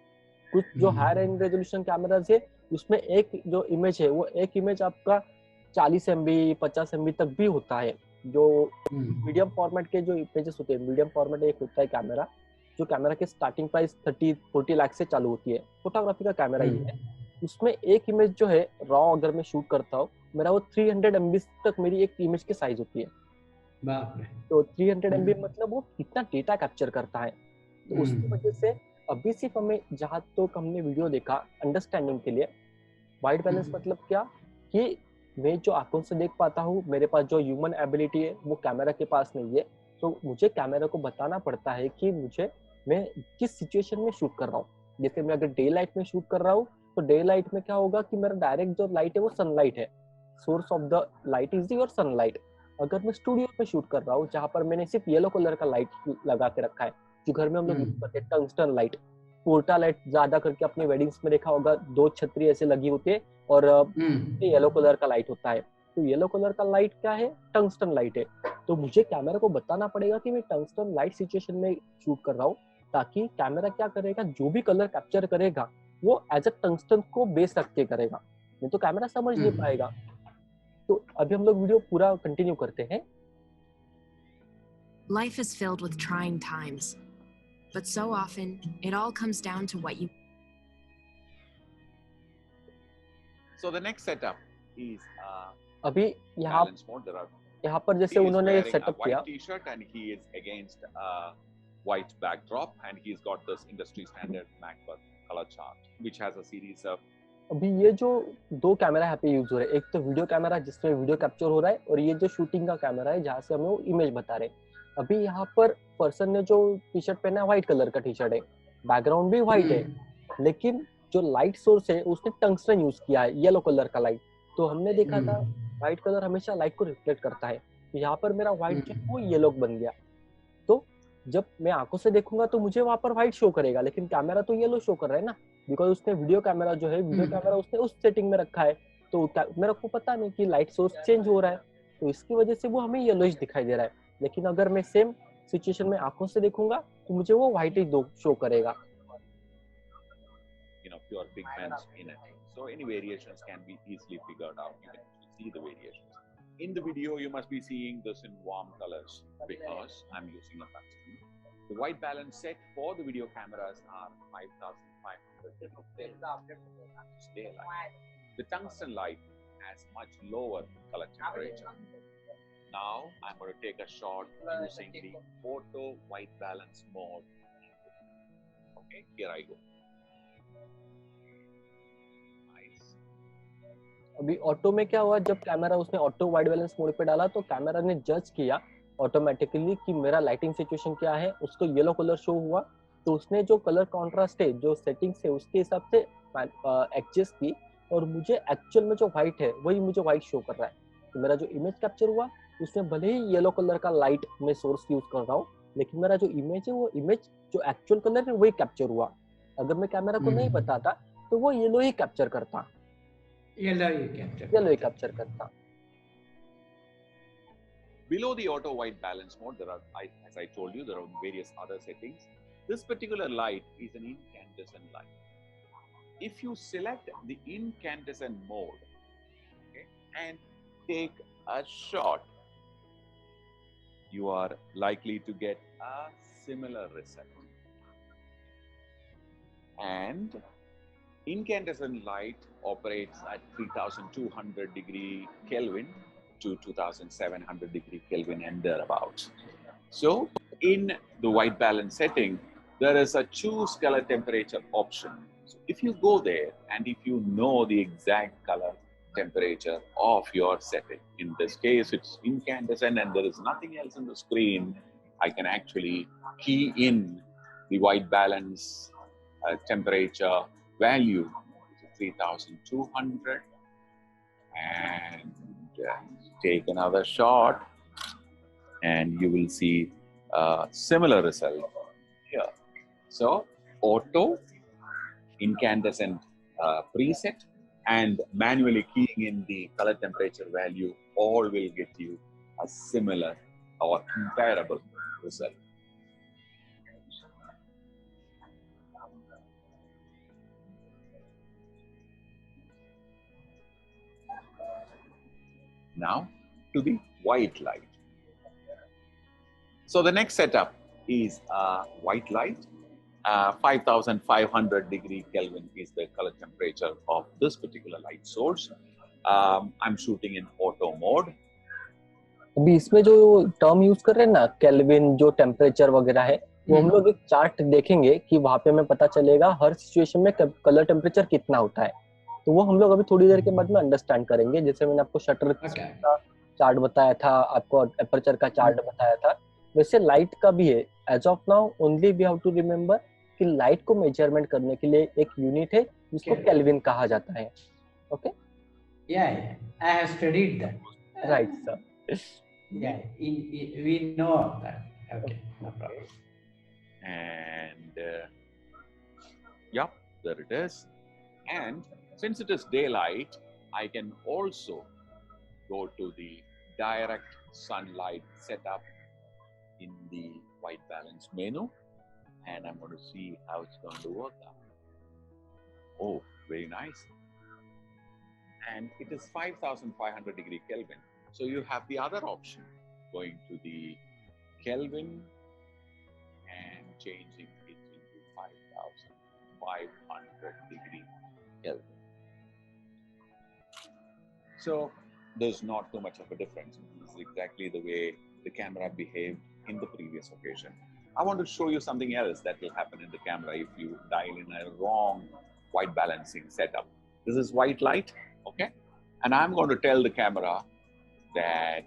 कुछ जो हायर एंड रेजोल्यूशन कैमराज है, उसमें एक जो इमेज है, वो एक इमेज आपका 40 MB 50 MB तक भी होता है। जो मीडियम फॉर्मेट के जो इमेजेस होते हैं, मीडियम फॉर्मेट एक होता है कैमरा, जो कैमरा के स्टार्टिंग प्राइस 30-40 लाख से चालू होती है, फोटोग्राफी का कैमरा ही है। उसमें एक इमेज जो है रॉ अगर मैं शूट करता हूँ, मेरा वो 300 MB तक मेरी एक इमेज की साइज होती है। बाप रे। तो 300 MB मतलब वो कितना डेटा कैप्चर करता है। तो उसकी वजह से अभी सिर्फ हमें जहाँ तक हमने वीडियो देखा अंडरस्टैंडिंग के लिए, वाइट बैलेंस मतलब क्या कि मैं जो आंखों से देख पाता हूँ, मेरे पास जो ह्यूमन एबिलिटी है वो कैमरा के पास नहीं है। तो मुझे कैमरा को बताना पड़ता है कि मैं किस सिचुएशन में शूट कर रहा हूँ। जैसे मैं अगर डे लाइट में शूट कर रहा हूँ तो डे लाइट में क्या होगा कि मेरा डायरेक्ट जो लाइट है वो सनलाइट है, source of the light is your sunlight. अगर मैं स्टूडियो में शूट कर रहा हूँ जहाँ पर मैंने सिर्फ येलो कलर का लाइट लगा के रखा है, जो घर में हम लोग यूज करते हैं टंगस्टन लाइट, पोर्टा लाइट ज्यादा करके अपनी वेडिंग्स में देखा होगा, 2 छतरी ऐसे लगी होती है और येलो कलर का लाइट होता है। तो येलो कलर का लाइट क्या है, टंगस्टन लाइट है। तो मुझे कैमरा को बताना पड़ेगा कि मैं टंगस्टन लाइट सिचुएशन में शूट कर रहा हूँ, ताकि कैमरा क्या करेगा, जो भी कलर कैप्चर करेगा वो एज अ टंगस्टन को बेस रख के करेगा, नहीं तो कैमरा समझ नहीं पाएगा। तो अभी हम लोग वीडियो पूरा कंटिन्यू करते हैं। Life is filled with trying times, but so often it all comes down to what you. So the next setup is अभी balance mode. There are यहाँ पर जैसे he is उन्होंने wearing a सेटअप किया, white t-shirt and he is against a white backdrop and he's got this industry standard MacBook color chart which has a series of. अभी ये जो 2 camera यहाँ पे यूज हो रहे हैं, एक तो वीडियो कैमरा जिसमें वीडियो कैप्चर हो रहा है, और ये जो शूटिंग का कैमरा है जहाँ से हमें वो इमेज बता रहे हैं। अभी यहाँ पर पर्सन ने जो टी शर्ट पहना है व्हाइट कलर का टी शर्ट है, बैकग्राउंड भी व्हाइट है, लेकिन जो लाइट सोर्स है उसने टंगस्टन यूज किया है, येलो कलर का लाइट। तो हमने देखा था व्हाइट कलर हमेशा लाइट को रिफ्लेक्ट करता है, तो यहाँ पर मेरा व्हाइट जो है वो येलो बन गया। तो जब मैं आंखों से देखूंगा तो मुझे वहां पर व्हाइट शो करेगा, लेकिन कैमरा तो येलो शो कर रहा है ना, बिकॉज उसने वीडियो कैमरा जो है, वीडियो कैमरा उसने उस सेटिंग में रखा है। तो मेरे को पता नहीं कि लाइट सोर्स चेंज हो रहा है, तो इसकी वजह से वो हमें येलोइश दिखाई दे रहा है। लेकिन अगर मैं सेम सिचुएशन में आंखों से देखूंगा तो मुझे वो व्हाइट ही शो करेगा। Pure pigments in it. So any variations can be easily figured out. You can see the variations. In the video, you must be seeing this in warm colors because I'm using a tungsten. The white balance set for the video cameras are 5500 daylight. The tungsten light has much lower color temperature. Now I'm going to take a shot using the auto white balance mode. Okay, here I go. अभी auto में क्या हुआ, जब camera उसने auto wide balance mode पे डाला तो camera ने जज किया ऑटोमेटिकली कि मेरा लाइटिंग सिचुएशन क्या है, उसको येलो कलर शो हुआ। तो उसने जो कलर कॉन्ट्रास्ट है, जो सेटिंग्स है, उसके हिसाब से एडजस्ट की, और मुझे एक्चुअल में जो व्हाइट है वही मुझे व्हाइट शो कर रहा है। तो मेरा जो इमेज कैप्चर हुआ उसमें भले ही येलो कलर का लाइट में सोर्स यूज कर रहा हूँ, लेकिन मेरा जो इमेज है वो इमेज जो एक्चुअल कलर है वही कैप्चर हुआ। अगर मैं कैमरा को नहीं बताता तो वो येलो ही कैप्चर करता, येलो ही कैप्चर करता। Below the auto white balance mode, there are, as I told you, there are various other settings. This particular light is an incandescent light. If you select the incandescent mode, okay, and take a shot, you are likely to get a similar result. And incandescent light operates at 3200 degree Kelvin to 2700 degree Kelvin and thereabouts. So in the white balance setting, there is a choose color temperature option. So if you go there and if you know the exact color temperature of your setting, in this case it's incandescent and there is nothing else on the screen, I can actually key in the white balance temperature value, 3200, and take another shot and you will see a similar result here. So auto, incandescent preset, and manually keying in the color temperature value all will get you a similar or comparable result. Now to the white light. So the next setup is a white light, 5500 degree Kelvin is the color temperature of this particular light source. I'm shooting in auto mode. अभी इसमें जो term use कर रहे हैं ना, kelvin, जो temperature वगैरह है, वो हम लोग एक चार्ट देखेंगे कि वहां पे हमें पता चलेगा हर सिचुएशन में कलर टेम्परेचर कितना होता है। तो वो हम लोग अभी थोड़ी देर के बाद में अंडरस्टैंड करेंगे। जैसे मैंने आपको शटर का चार्ट बताया था, आपको एपर्चर का चार्ट बताया था, वैसे लाइट का भी है। As of now only we have to remember कि लाइट को मेजरमेंट करने के लिए एक यूनिट है जिसको केल्विन कहा जाता है। Okay, I have studied that. Right sir. Yeah, we know of that. Okay, no problem. And yeah, there it is. And since it is daylight, I can also go to the direct sunlight setup in the white balance menu, and I'm going to see how it's going to work out. Oh, very nice. And it is 5500 degree Kelvin. So you have the other option, going to the Kelvin and changing it into 5500 degree Kelvin. So there's not too much of a difference. This is exactly the way the camera behaved in the previous occasion. I want to show you something else that will happen in the camera if you dial in a wrong white balancing setup. This is white light, okay? And I'm going to tell the camera that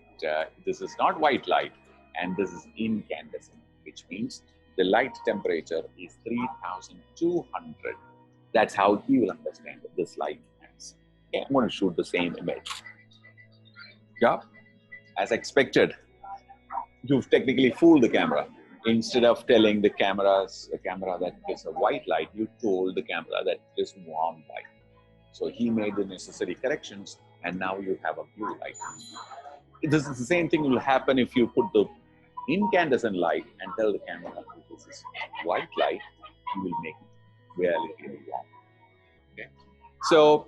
this is not white light and this is incandescent, which means the light temperature is 3200. That's how he will understand this light as. Okay, I'm going to shoot the same image. Yeah, as expected, you've technically fooled the camera. Instead of telling the camera that it's a white light, you told the camera that it's warm light. So he made the necessary corrections, and now you have a blue light. This is the same thing will happen if you put the incandescent light and tell the camera that this is white light. You will make it really warm. Okay, so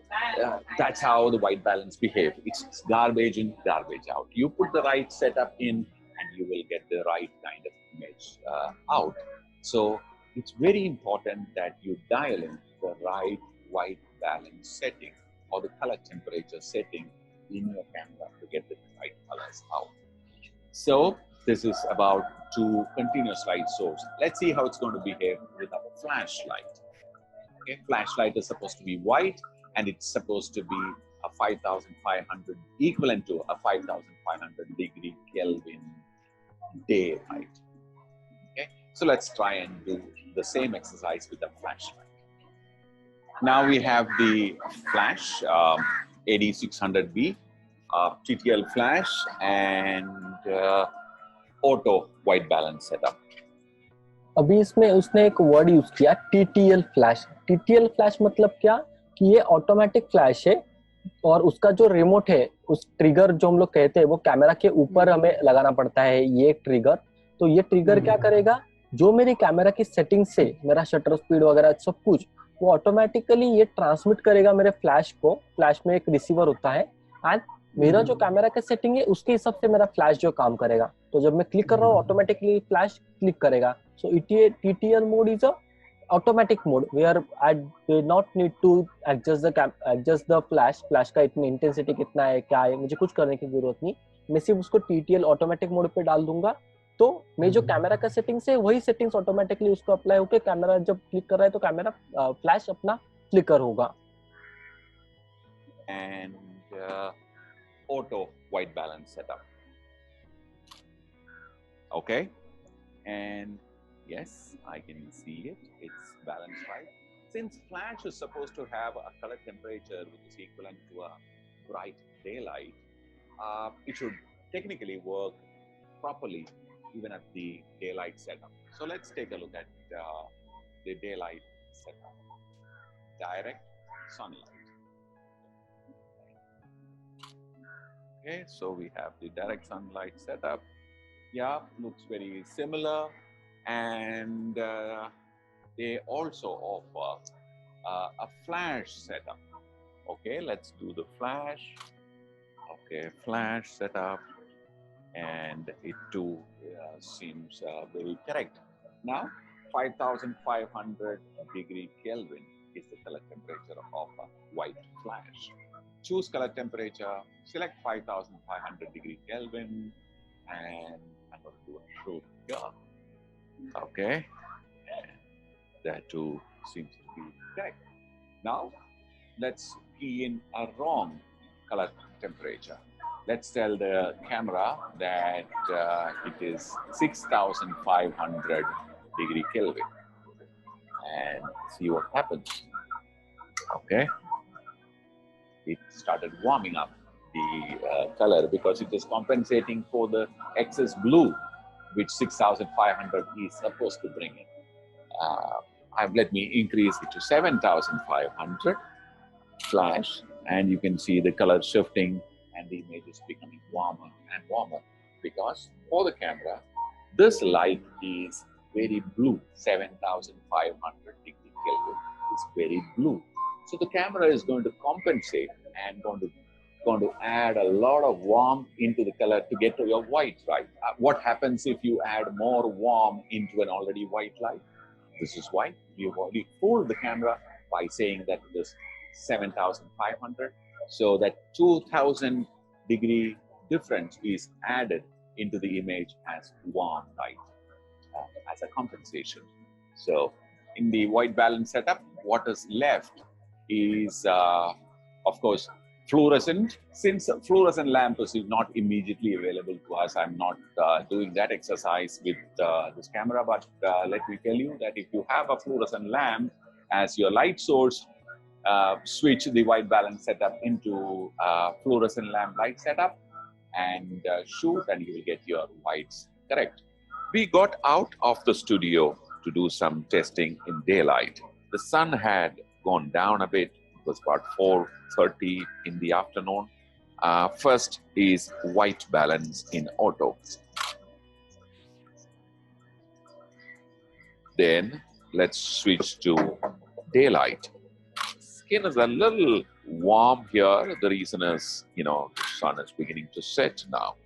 that's how the white balance behave. It's garbage in, garbage out. You put the right setup in, and you will get the right kind of image out. So it's very important that you dial in the right white balance setting or the color temperature setting in your camera to get the right colors out. So this is about two continuous light source. Let's see how it's going to behave with our flashlight. Okay, flashlight is supposed to be white, and it's supposed to be a 5500, equivalent to a 5500 degree Kelvin daylight. Okay, so let's try and do the same exercise with the flashlight. Now we have the flash, AD600B, TTL flash, and auto white balance setup. अभी इसमें उसने एक word use किया, TTL flash. TTL flash मतलब क्या कि ये automatic flush है, और उसका जो रिमोट है, उस ट्रिगर जो हम लोग कहते हैं, वो कैमरा के ऊपर हमें लगाना पड़ता है, ये ट्रिगर। तो ये ट्रिगर क्या करेगा, जो मेरी कैमरा की सेटिंग से मेरा शटर स्पीड वगैरह सब कुछ, वो ऑटोमेटिकली ये ट्रांसमिट करेगा मेरे फ्लैश को। फ्लैश में एक रिसीवर होता है, एंड मेरा जो कैमरा का सेटिंग है उसके हिसाब से मेरा फ्लैश जो काम करेगा। तो जब मैं क्लिक कर रहा हूँ, ऑटोमेटिकली फ्लैश क्लिक करेगा। सो TTL mode is a automatic mode where I do not need to adjust the flash का इतनी इंटेंसिटी कितना है, क्या है, मुझे कुछ करने की जरूरत नहीं। मैं सिर्फ उसको TTL ऑटोमेटिक मोड पे डाल दूंगा, तो मैं जो कैमरा का सेटिंग्स है वही सेटिंग्स ऑटोमेटिकली उसको अप्लाई होकर कैमरा जब क्लिक कर रहा है तो कैमरा फ्लैश अपना फ्लिकर होगा। And auto white balance setup. Okay, and yes, I can see it. It's balanced right. Since flash is supposed to have a color temperature which is equivalent to a bright daylight, it should technically work properly even at the daylight setup. So let's take a look at the daylight setup. Direct sunlight. Okay, so we have the direct sunlight setup. Yeah, looks very similar. And they also offer a flash setup. Okay, let's do the flash. Okay, flash setup, and it too seems very correct. Now 5500 degree Kelvin is the color temperature of a white flash. Choose color temperature, select 5500 degree Kelvin, and I'm going to do a shoot here. Okay, and that too seems to be correct. Now, let's key in a wrong color temperature. Let's tell the camera that it is 6500 degree Kelvin and see what happens. Okay, it started warming up the color because it is compensating for the excess blue which 6500 is supposed to bring in. Let me increase it to 7500 flash, and you can see the color shifting and the image is becoming warmer and warmer because for the camera this light is very blue. 7500 degree Kelvin is very blue, so the camera is going to compensate and going to add a lot of warmth into the color to get to your white, right? What happens if you add more warmth into an already white light? This is why we've already fooled the camera by saying that it is 7500. So that 2000 degree difference is added into the image as warm light as a compensation. So in the white balance setup, what is left is, of course, fluorescent. Since fluorescent lamp is not immediately available to us, I'm not doing that exercise with this camera, but let me tell you that if you have a fluorescent lamp as your light source, switch the white balance setup into fluorescent lamp light setup and shoot, and you will get your whites correct. We got out of the studio to do some testing in daylight. The sun had gone down a bit. It was about 4:30 in the afternoon. First is white balance in auto. Then let's switch to daylight. Skin is a little warm here. The reason is, the sun is beginning to set now.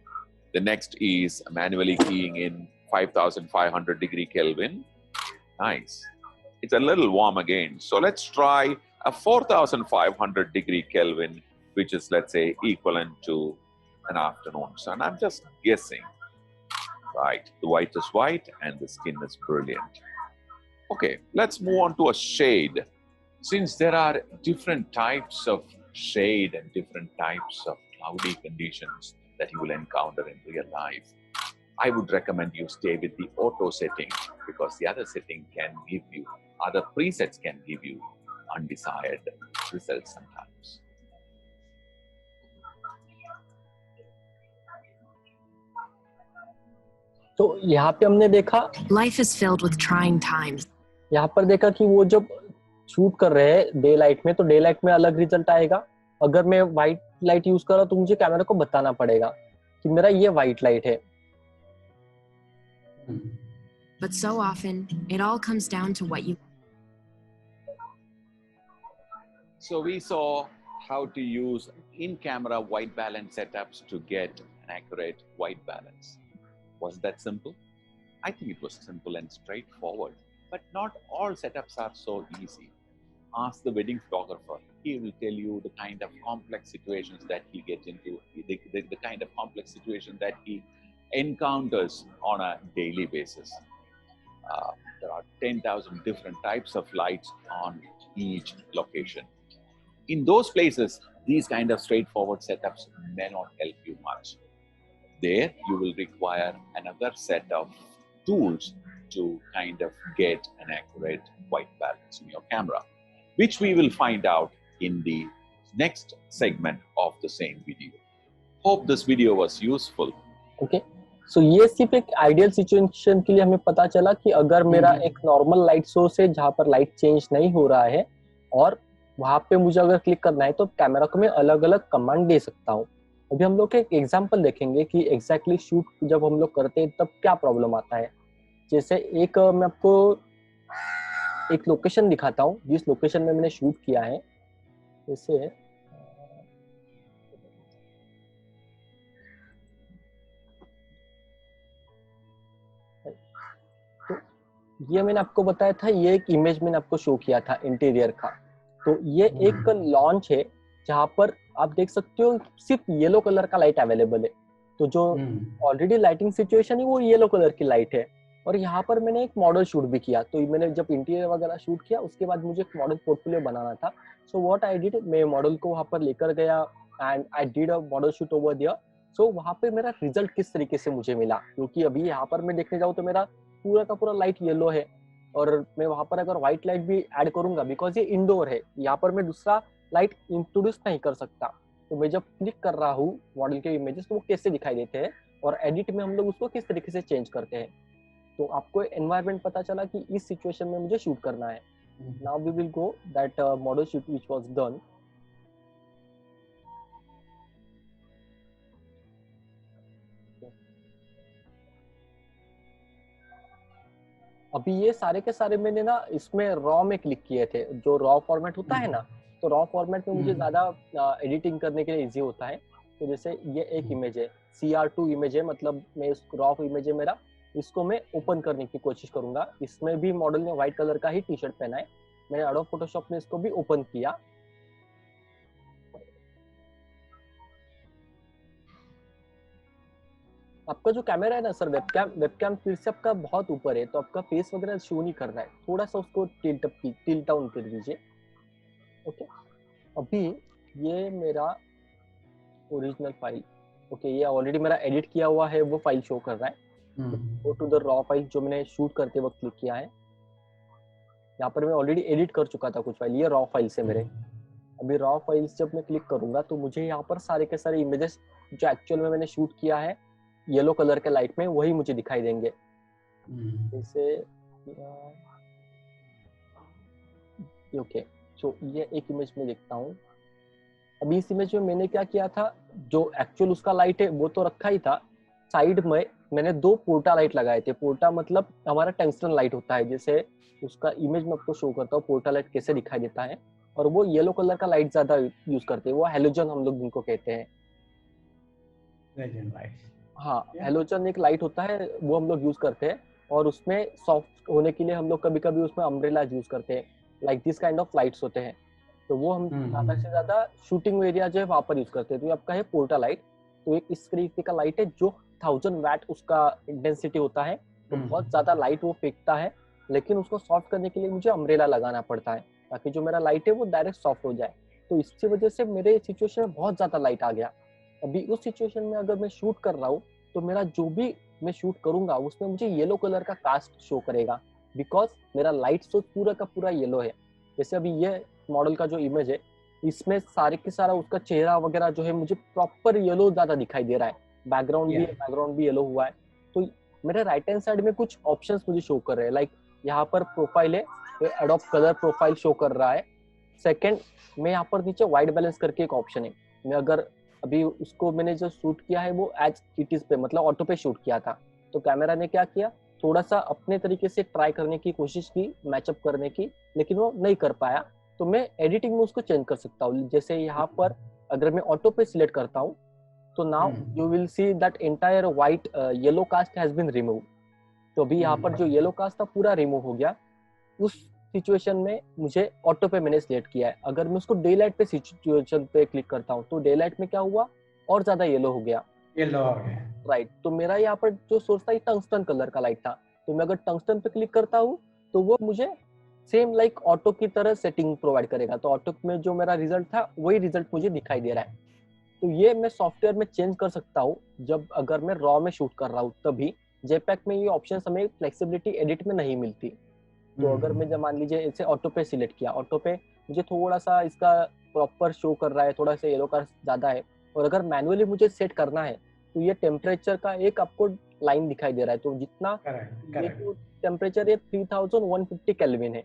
The next is manually keying in 5500 degree Kelvin. Nice. It's a little warm again. So let's try a 4500 degree Kelvin, which is, let's say, equivalent to an afternoon sun. I'm just guessing. Right. The white is white and the skin is brilliant. Okay, let's move on to a shade. Since there are different types of shade and different types of cloudy conditions that you will encounter in real life, I would recommend you stay with the auto setting because the other setting can give you, other presets can give you undesired results sometimes. तो यहाँ पे हमने देखा Life is filled with trying times. यहाँ पर देखा कि वो जब शूट कर रहे हैं डे लाइट में, तो डे लाइट में अलग रिजल्ट आएगा. अगर मैं व्हाइट लाइट यूज कर रहा हूँ तो मुझे कैमरा को बताना पड़ेगा कि मेरा ये व्हाइट लाइट है. But so often, it all comes down to what you... So we saw how to use in-camera white balance setups to get an accurate white balance. Was that simple? I think it was simple and straightforward, but not all setups are so easy. Ask the wedding photographer. He will tell you the kind of complex situations that he gets into, the kind of complex situations that he encounters on a daily basis. There are 10,000 different types of lights on each location. In those places, these kind of straightforward setups may not help you much. There, you will require another set of tools to kind of get an accurate white balance in your camera, which we will find out in the next segment of the same video. Hope this video was useful. Okay. So ये सिर्फ एक ideal situation के लिए हमें पता चला कि अगर मेरा एक नॉर्मल लाइट सोर्स है जहाँ पर लाइट चेंज नहीं हो रहा है और वहाँ पे मुझे अगर क्लिक करना है तो कैमरा को मैं अलग अलग कमांड दे सकता हूँ. अभी हम लोग एक एग्जांपल देखेंगे कि एग्जैक्टली शूट जब हम लोग करते हैं तब क्या प्रॉब्लम आता है. जैसे एक मैं आपको एक लोकेशन दिखाता हूँ जिस लोकेशन में मैंने शूट किया है. जैसे तो ये मैंने आपको बताया था, ये एक इमेज मैंने आपको शो किया था इंटीरियर का। तो ये एक लॉन्च है जहाँ पर आप देख सकते हो सिर्फ येलो कलर का लाइट अवेलेबल है। तो जो ऑलरेडी लाइटिंग सिचुएशन है वो येलो कलर की लाइट है। और यहाँ पर मैंने एक मॉडल शूट भी किया। तो मैंने जब इंटीरियर वगैरह शूट किया उसके बाद मुझे एक मॉडल पोर्टफोलियो बनाना था। सो व्हाट आई डिड, मैं मॉडल को वहाँ पर लेकर गया and I did a model shoot over there. So वहाँ पे मेरा रिजल्ट किस तरीके से मुझे मिला, क्योंकि अभी यहाँ पर मैं देखने जाऊँ तो मेरा पूरा का पूरा लाइट येलो है। और मैं वहाँ पर अगर व्हाइट लाइट भी ऐड करूंगा, बिकॉज ये इंडोर है, यहाँ पर मैं दूसरा लाइट इंट्रोड्यूस नहीं कर सकता। तो मैं जब क्लिक कर रहा हूँ मॉडल के इमेजेस तो वो कैसे दिखाई देते हैं और एडिट में हम लोग उसको किस तरीके से चेंज करते हैं। तो आपको एनवायरनमेंट पता चला कि इस सिचुएशन में मुझे शूट करना है। Now we will go that model shoot which was done. अभी ये सारे के सारे मैंने ना इसमें रॉ में क्लिक किए थे, जो रॉ फॉर्मेट होता है ना, तो रॉ फॉर्मेट में मुझे ज्यादा एडिटिंग करने के लिए इजी होता है। तो जैसे ये एक इमेज है, CR2 इमेज है, मतलब मैं इस रॉ इमेज है मेरा, इसको मैं ओपन करने की कोशिश करूंगा। इसमें भी मॉडल ने व्हाइट कलर का ही टी शर्ट पहना है। मैंने एडोब फोटोशॉप में इसको भी ओपन किया। आपका जो कैमरा है ना सर, वेबकैम फिर से आपका बहुत ऊपर है, तो आपका फेस वगैरह शो नहीं कर रहा है। थोड़ा सा उसको टिल्ट डाउन कर दीजिए। ओके, अभी ये मेरा ओरिजिनल फाइल, ओके, ये ऑलरेडी मेरा एडिट किया हुआ है वो फाइल शो कर रहा है। Go to the raw file जो मैंने शूट करते वक्त क्लिक किया है। यहाँ पर मैं ऑलरेडी एडिट कर चुका था कुछ फाइल, ये रॉ फाइल्स है मेरे। अभी रॉ फाइल्स जब मैं क्लिक करूंगा तो मुझे यहाँ पर सारे के सारे इमेजेस जो एक्चुअल में मैंने शूट किया है येलो कलर के लाइट में, वही मुझे दिखाई देंगे। जैसे ओके, तो ये एक इमेज में देखता हूँ। अभी इस इमेज में मैंने क्या किया था, जो एक्चुअल उसका लाइट है वो तो रखा ही था, साइड में मैंने 2 पोर्टा लाइट लगाए थे। पोर्टा मतलब हमारा टंगस्टन लाइट होता है, जैसे उसका इमेज में आपको शो करता हूँ पोर्टा लाइट कैसे दिखाई देता है। और वो येलो कलर का लाइट ज्यादा यूज करते हैं, वो हेलोजन हम लोग जिनको कहते हैं। हाँ, हेलोजन एक लाइट होता है, वो हम लोग यूज करते हैं। और उसमें सॉफ्ट होने के लिए हम लोग कभी कभी उसमें अम्ब्रेला यूज करते हैं, like this kind of lights होते हैं। तो वो हम ज्यादा से ज्यादा शूटिंग एरिया जो है वहां पर यूज करते हैं। तो ये आपका है पोर्टा लाइट। तो एक इस तरीके का लाइट है जो 1000 वैट उसका इंटेंसिटी होता है, तो बहुत ज्यादा लाइट वो फेंकता है। लेकिन उसको सॉफ्ट करने के लिए मुझे अम्ब्रेला लगाना पड़ता है ताकि जो मेरा लाइट है वो डायरेक्ट सॉफ्ट हो जाए। तो इसकी वजह से मेरे सिचुएशन में बहुत ज्यादा लाइट आ गया। अभी उस सिचुएशन में अगर मैं शूट कर रहा हूँ तो मेरा जो भी मैं शूट करूंगा उसमें मुझे येलो कलर का कास्ट शो करेगा, बिकॉज मेरा लाइट सोर्स पूरा का पूरा येलो है। जैसे अभी ये मॉडल का जो इमेज है इसमें सारे के सारा उसका चेहरा वगैरह जो है मुझे प्रॉपर येलो ज्यादा दिखाई दे रहा है। बैकग्राउंड भी येलो हुआ है। तो मेरे राइट हैंड साइड में कुछ ऑप्शंस मुझे शो कर रहे हैं, लाइक यहाँ पर प्रोफाइल है, एडोब कलर प्रोफाइल शो कर रहा है। सेकंड में यहाँ पर नीचे वाइट बैलेंस करके एक ऑप्शन है। मैं अगर अभी उसको मैंने जो शूट किया है वो एज इट इज पे मतलब ऑटो पे शूट किया था, तो कैमरा ने क्या किया, थोड़ा सा अपने तरीके से ट्राई करने की कोशिश की, मैचअप करने की, लेकिन वो नहीं कर पाया। तो मैं एडिटिंग में उसको चेंज कर सकता हूँ। जैसे यहाँ पर अगर मैं ऑटो पे सिलेक्ट करता हूँ तो now you will see that entire white yellow cast has been remove. तो अभी यहाँ पर जो येलो कास्ट था पूरा रिमूव हो गया। उस सिचुएशन में मुझे ऑटो पे मैंने सिलेक्ट किया है। अगर मैं उसको डे लाइट पे सिचुएशन पे क्लिक करता हूँ तो डे लाइट में क्या हुआ, और ज्यादा येलो हो गया। राइट, तो मेरा यहाँ पर जो सोर्स था टंगस्टन कलर का लाइट था। तो मैं अगर टंगस्टन पे क्लिक करता हूँ तो वो मुझे सेम लाइक ऑटो की तरह सेटिंग प्रोवाइड करेगा। तो ऑटो में जो मेरा रिजल्ट था वही रिजल्ट मुझे दिखाई दे रहा है। तो ये मैं सॉफ्टवेयर में चेंज कर सकता हूँ जब अगर मैं रॉ में शूट कर रहा हूँ तभी। जेपैक में ये ऑप्शन हमें फ्लेक्सिबिलिटी एडिट में नहीं मिलती। तो अगर मैं जब मान लीजिए इसे ऑटो पे सिलेक्ट किया, ऑटो पे मुझे थोड़ा सा इसका प्रॉपर शो कर रहा है, थोड़ा सा येलो का ज्यादा है। और अगर मैनुअली मुझे सेट करना है तो ये टेम्परेचर का एक आपको लाइन दिखाई दे रहा है। तो जितना टेम्परेचर ये 3150 केल्विन है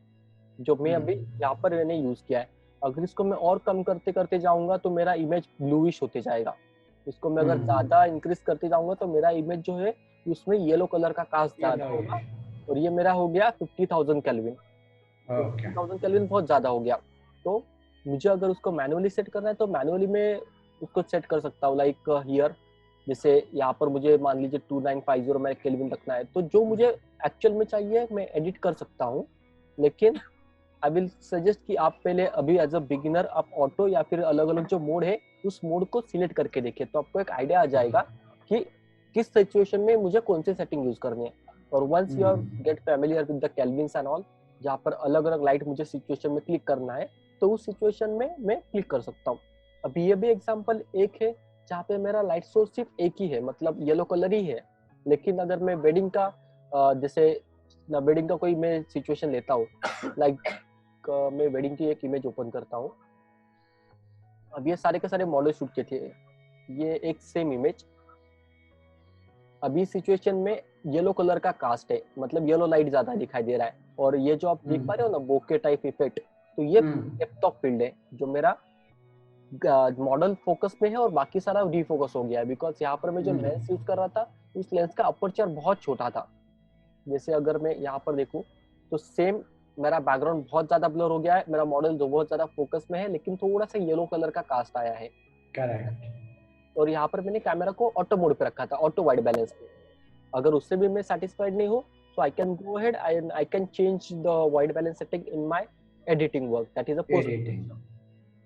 जो मैं अभी यहाँ पर मैंने यूज किया है। अगर इसको मैं और कम करते करते जाऊंगा तो मेरा इमेज ब्लूइश होते जाएगा। इसको मैं अगर ज्यादा इंक्रीज करते जाऊंगा तो मेरा इमेज जो है उसमें येलो कलर का कास्ट ज्यादा होगा। और ये मेरा हो गया 50,000 केल्विन। 50,000 केल्विन बहुत ज्यादा हो गया। तो मुझे अगर उसको मैनुअली सेट करना है तो मैनुअली में उसको सेट कर सकता हूँ, लाइक हियर जैसे यहाँ पर मुझे मान लीजिए 2950 मेरा केल्विन रखना है, तो जो मुझे एक्चुअल में चाहिए मैं एडिट कर सकता हूँ, लेकिन आई विल सजेस्ट कि आप पहले अभी एज अ बिगिनर आप ऑटो या फिर अलग अलग जो मोड है उस मोड को सिलेक्ट करके देखिए, तो आपको एक आइडिया आ जाएगा कि किस सिचुएशन में मुझे कौन सी सेटिंग यूज करनी है। और once you are get familiar with the kelvins and all, जहाँ पर अलग अलग लाइट मुझे सिचुएशन में क्लिक करना है तो उस सिचुएशन में मैं क्लिक कर सकता हूँ। अभी ये भी एग्जांपल एक है जहाँ पे मेरा लाइट सोर्स सिर्फ एक ही है, मतलब येलो कलर ही है, लेकिन अगर मैं वेडिंग का जैसे वेडिंग का कोई मैं सिचुएशन लेता हूँ, लाइक मैं वेडिंग की एक इमेज ओपन करता हूँ। अब ये सारे के सारे मॉडल शूट के थे, ये एक सेम इमेज। अभी सिचुएशन में येलो कलर का कास्ट है, मतलब येलो लाइट ज्यादा दिखाई दे रहा है, और ये जो आप देख पा रहे हो ना बोके टाइप इफेक्ट, तो ये डेप्थ ऑफ फील्ड है जो मेरा मॉडल फोकस में है और बाकी सारा डीफोकस हो गया है, बिकॉज यहाँ पर मैं जो लेंस यूज कर रहा था उस लेंस का अपर्चर बहुत छोटा था। जैसे अगर मैं यहाँ पर देखूं तो सेम मेरा बैकग्राउंड बहुत ज्यादा ब्लर हो गया है, मेरा मॉडल जो बहुत ज्यादा फोकस में है, लेकिन थोड़ा सा येलो कलर का कास्ट आया है। करेक्ट। और यहाँ पर मैंने कैमरा को ऑटो मोड पे रखा था, ऑटो वाइट बैलेंस पे। अगर उससे भी मैं सेटिस्फाइड नहीं हूँ तो I can go ahead I can change the white balance setting in my editing work, that is a post.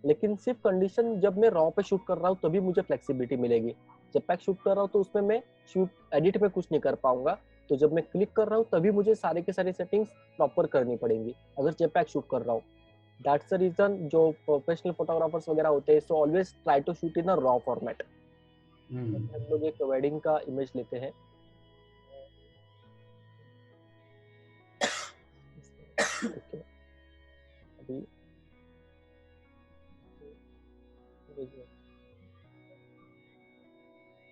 लेकिन सिर्फ कंडीशन जब मैं रॉ पे शूट कर रहा हूँ तभी मुझे फ्लेक्सिबिलिटी मिलेगी। जब पैक शूट कर रहा हूँ तो उसमें मैं शूट एडिट में कुछ नहीं कर पाऊंगा, तो जब मैं क्लिक कर रहा हूँ तभी मुझे सारे के सारे सेटिंग्स प्रॉपर करनी पड़ेंगी अगर जेपैक शूट कर रहा हूँ। दैट्स द रीजन जो प्रोफेशनल फोटोग्राफर्स वगैरह होते हैं, so always try to shoot in a raw format. हम लोग एक वेडिंग का इमेज लेते हैं।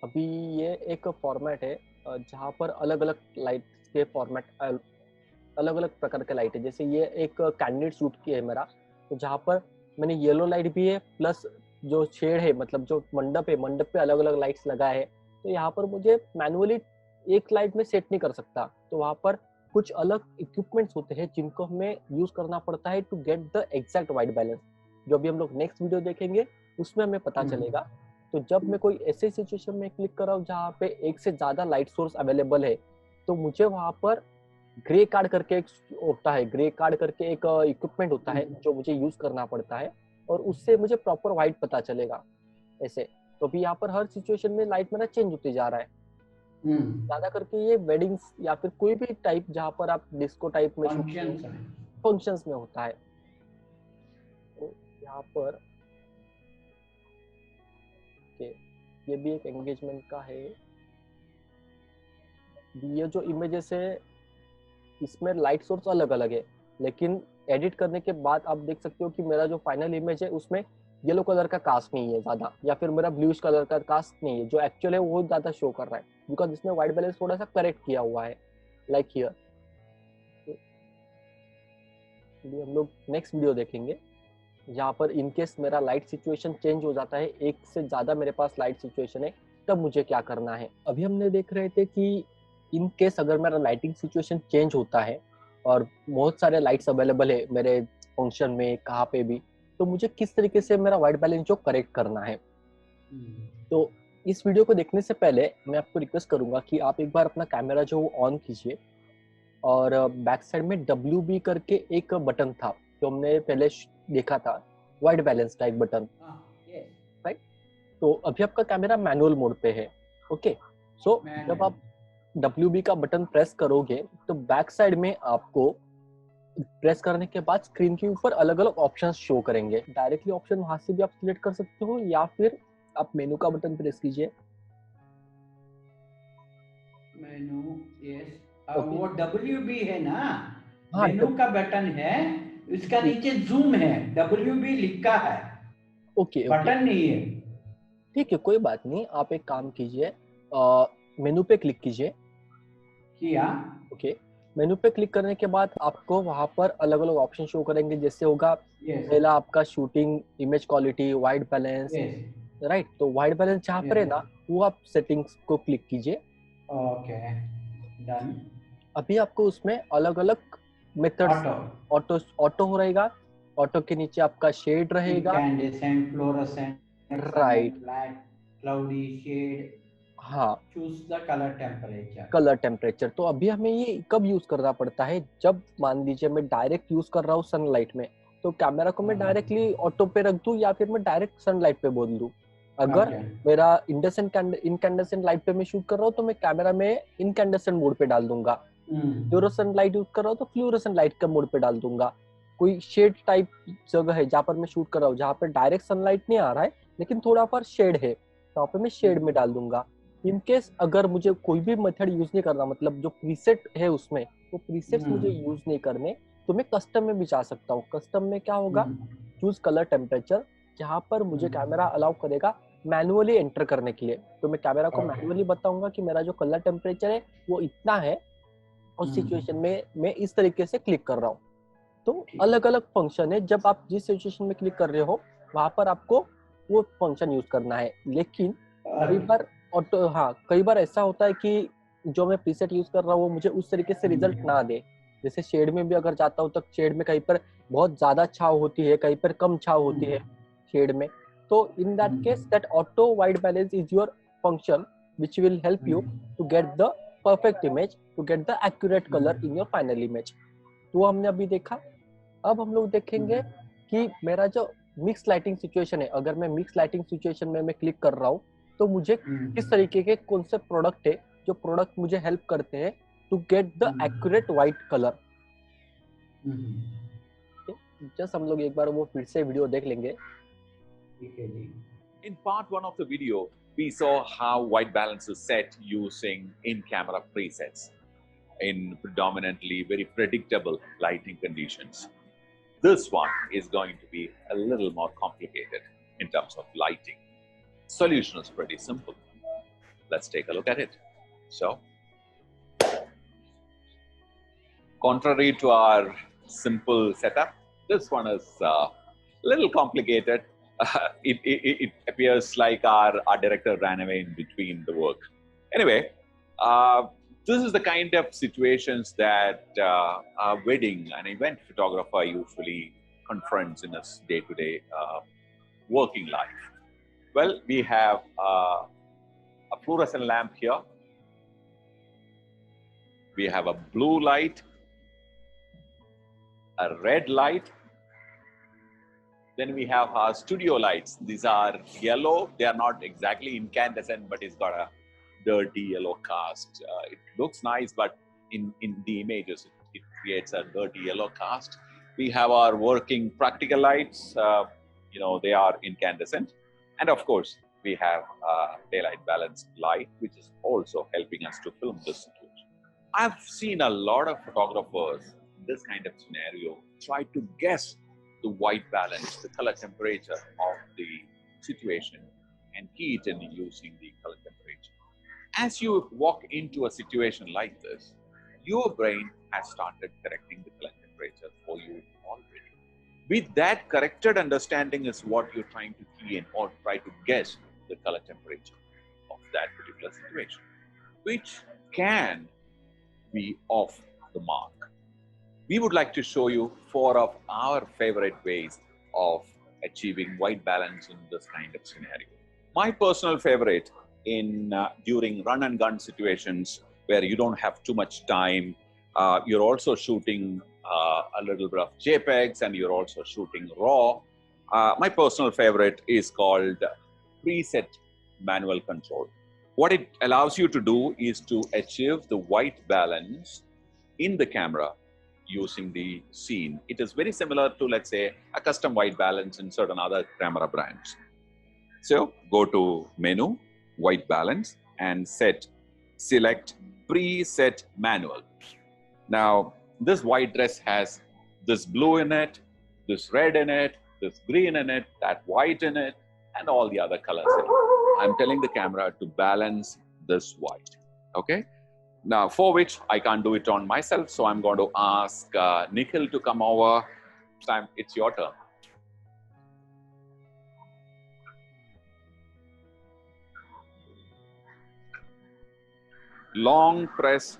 अभी ये एक फॉर्मेट है जहाँ पर अलग अलग लाइट के फॉर्मेट अलग अलग प्रकार के लाइट है। जैसे ये एक कैंडिडेट शूट की है मेरा, तो जहाँ पर मैंने येलो लाइट भी है प्लस जो शेड है, मतलब जो मंडप है, मंडप पे अलग अलग लाइट्स लगाए हैं। तो यहाँ पर मुझे मैनुअली एक लाइट में सेट नहीं कर सकता, तो वहाँ पर कुछ अलग इक्विपमेंट्स होते हैं जिनको हमें यूज करना पड़ता है to get the exact white balance. जो भी हम लोग नेक्स्ट वीडियो देखेंगे उसमें हमें पता चलेगा। तो जब मैं कोई ऐसे सिचुएशन में क्लिक कर रहा हूँ जहाँ पे एक से ज्यादा लाइट सोर्स अवेलेबल है, तो मुझे वहां पर ग्रे कार्ड करके एक होता है, ग्रे कार्ड करके एक इक्विपमेंट होता है जो मुझे यूज करना पड़ता है, और उससे मुझे प्रॉपर वाइट पता चलेगा ऐसे। तो भी यहाँ पर हर सिचुएशन में लाइट मेरा चेंज होते जा रहा है। ज्यादा करके ये वेडिंग्स या फिर कोई भी टाइप जहाँ पर आप डिस्को टाइप में फंक्शंस में होता है। तो यहाँ पर ये भी एक एंगेजमेंट का है। ये जो इमेजेस है इसमें लाइट सोर्स अलग अलग है, लेकिन एडिट करने के बाद आप देख सकते हो कि मेरा जो फाइनल इमेज है उसमें येलो कलर का कास्ट नहीं है ज्यादा, या फिर मेरा ब्लूइश कलर का कास्ट नहीं है, जो एक्चुअल है वो ज्यादा शो कर रहा है, बिकॉज इसमें व्हाइट बैलेंस थोड़ा सा करेक्ट किया हुआ है, लाइक हियर। तो हम लोग नेक्स्ट वीडियो देखेंगे जहाँ पर इनकेस मेरा लाइट सिचुएशन चेंज हो जाता है, एक से ज्यादा मेरे पास लाइट सिचुएशन है, तब मुझे क्या करना है। अभी हमने देख रहे थे कि इन केस अगर मेरा लाइटिंग सिचुएशन चेंज होता है और बहुत सारे लाइट्स अवेलेबल है मेरे फंक्शन में कहाँ पे भी, तो मुझे किस तरीके से मेरा वाइट बैलेंस जो करेक्ट करना है। तो इस वीडियो को देखने से पहले मैं आपको रिक्वेस्ट करूंगा कि आप एक बार अपना कैमरा जो ऑन कीजिए, और बैक साइड में WB करके एक बटन था जो हमने पहले देखा था, वाइट बैलेंस का एक बटन, राइट। तो अभी आपका कैमरा मैनुअल मोड पे है, ओके। सो जब आप WB का बटन प्रेस करोगे तो बैक साइड में आपको प्रेस करने के बाद स्क्रीन के ऊपर अलग अलग ऑप्शंस शो करेंगे। डायरेक्टली ऑप्शन वहां से भी आप सिलेक्ट कर सकते हो, या फिर आप मेनू का बटन प्रेस कीजिए। मेनू, यस। वो WB है ना, मेनू का बटन है, इसका नीचे जूम है, WB लिखा है, ओके, बटन नहीं है। ठीक है, कोई बात नहीं। आप एक काम कीजिए, मेनू पे क्लिक कीजिए। किया, ओके। मेनू पे क्लिक करने के बाद आपको वहां पर अलग अलग ऑप्शन शो करेंगे, जैसे होगा पहला आपका shooting image quality, white balance, right. तो वाइट बैलेंस जहाँ पर है ना, वो आप सेटिंग्स को क्लिक कीजिए। Okay, done. अभी आपको उसमें अलग अलग मेथड्स, ऑटो हो रहेगा, ऑटो के नीचे आपका शेड रहेगा, incandescent, fluorescent, right, black, cloudy, shade, हाँ, choose the color temperature. Colour temperature. तो अभी हमें ये कब यूज करना पड़ता है, जब मान लीजिए मैं डायरेक्ट यूज कर रहा हूँ सनलाइट में, तो कैमरा को मैं डायरेक्टली ऑटो पे रख दूं या फिर मैं डायरेक्ट सनलाइट पे बोल दूं। अगर Okay. मेरा इनकैंडेसेंट लाइट पे मैं शूट कर रहा हूँ तो मैं कैमरा में इनकैंडेसेंट मोड पे डाल दूंगा। फ्लोरोसेंट लाइट यूज कर रहा हूँ तो फ्लोरोसेंट लाइट का मोड पे डाल दूंगा। कोई शेड टाइप जगह है जहाँ पर मैं शूट कर रहा हूँ, जहाँ पर डायरेक्ट सनलाइट नहीं आ रहा है लेकिन थोड़ा पर शेड है, वहाँ पे मैं शेड में डाल दूंगा। इन केस अगर मुझे कोई भी मेथड यूज नहीं करना, मतलब जो प्रीसेट है उसमें वो प्रीसेट्स मुझे यूज नहीं करने, तो मैं कस्टम में भी जा सकता हूँ। कस्टम में क्या होगा, चूज कलर टेम्परेचर, जहाँ पर मुझे कैमरा अलाउ करेगा मैनुअली एंटर करने के लिए। तो मैं कैमरा को मैनुअली बताऊंगा कि मेरा जो कलर टेम्परेचर है वो इतना है, उस सिचुएशन में मैं इस तरीके से क्लिक कर रहा हूँ। तो अलग अलग फंक्शन है, जब आप जिस सिचुएशन में क्लिक कर रहे हो वहां पर आपको वो फंक्शन यूज करना है। लेकिन कई बार ऑटो, हाँ, कई बार ऐसा होता है कि जो मैं प्रीसेट यूज कर रहा हूँ वो मुझे उस तरीके से रिजल्ट ना दे। जैसे शेड में भी अगर जाता हूँ तो शेड में कहीं पर बहुत ज्यादा छाव होती है, कहीं पर कम छाव होती है शेड में। तो in that case that auto white balance is your function which will help you to get the perfect image, to get the accurate colour in your final image. तो हमने अभी देखा। अब हम लोग देखेंगे कि मेरा जो मिक्स लाइटिंग सिचुएशन है, अगर मैं मिक्स लाइटिंग सिचुएशन में मैं क्लिक कर रहा हूँ तो मुझे किस तरीके के कौन से प्रोडक्ट है जो प्रोडक्ट मुझे हेल्प करते हैं to get the accurate white colour. Just हम लोग एक बार वो फिर से वीडियो देख लेंगे। In part 1 of the video, we saw how white balance is set using in-camera presets in predominantly very predictable lighting conditions. This one is going to be a little more complicated in terms of lighting. Solution is pretty simple. Let's take a look at it. So, contrary to our simple setup, this one is a little complicated. It appears like our director ran away in between the work. Anyway, this is the kind of situations that a wedding and event photographer usually confronts in his day-to-day working life. Well, we have a fluorescent lamp here. We have a blue light, a red light. Then we have our studio lights. These are yellow. They are not exactly incandescent, but it's got a dirty yellow cast. It looks nice, but in the images, it creates a dirty yellow cast. We have our working practical lights. They are incandescent. And of course, we have daylight balanced light, which is also helping us to film this situation. I've seen a lot of photographers in this kind of scenario try to guess the white balance, the color temperature of the situation, and key it in using the color temperature. As you walk into a situation like this, your brain has started correcting the color temperature for you already. With that corrected understanding is what you're trying to key in or try to guess the color temperature of that particular situation, which can be off the mark. We would like to show you 4 of our favorite ways of achieving white balance in this kind of scenario. My personal favorite in during run and gun situations where you don't have too much time, you're also shooting a little bit of JPEGs and you're also shooting RAW. My personal favorite is called preset manual control. What it allows you to do is to achieve the white balance in the camera using the scene. It is very similar to, let's say, a custom white balance in certain other camera brands. So go to menu, white balance, and select preset manual. Now, this white dress has this blue in it, this red in it, this green in it, that white in it, and all the other colors in it. I'm telling the camera to balance this white, okay? Now, for which I can't do it on myself, so I'm going to ask Nikhil to come over. Sam, it's your turn. Long press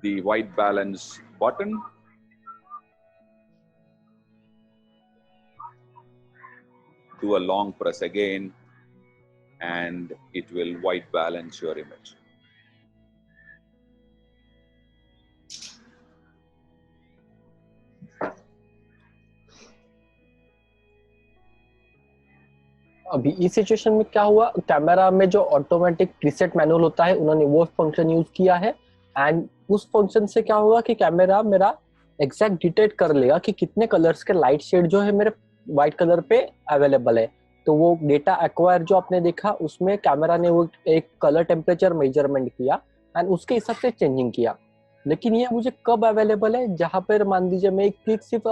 the white balance button. Do a long press again. and it will white balance your image. अभी इस situation में क्या हुआ, camera में जो automatic preset manual होता है उन्होंने वो फंक्शन यूज किया है, एंड उस फंक्शन से क्या होगा कि कैमरा मेरा एग्जैक्ट डिटेक्ट कर लेगा कि कितने कलर्स के लाइट शेड जो है मेरे व्हाइट कलर पे अवेलेबल है। तो वो डेटा एक्वायर जो आपने देखा उसमें कैमरा ने वो एक कलर टेम्परेचर मेजरमेंट किया एंड उसके हिसाब से चेंजिंग किया। लेकिन ये मुझे कब अवेलेबल है, जहां पर मान लीजिए मैं एक क्लिक सिर्फ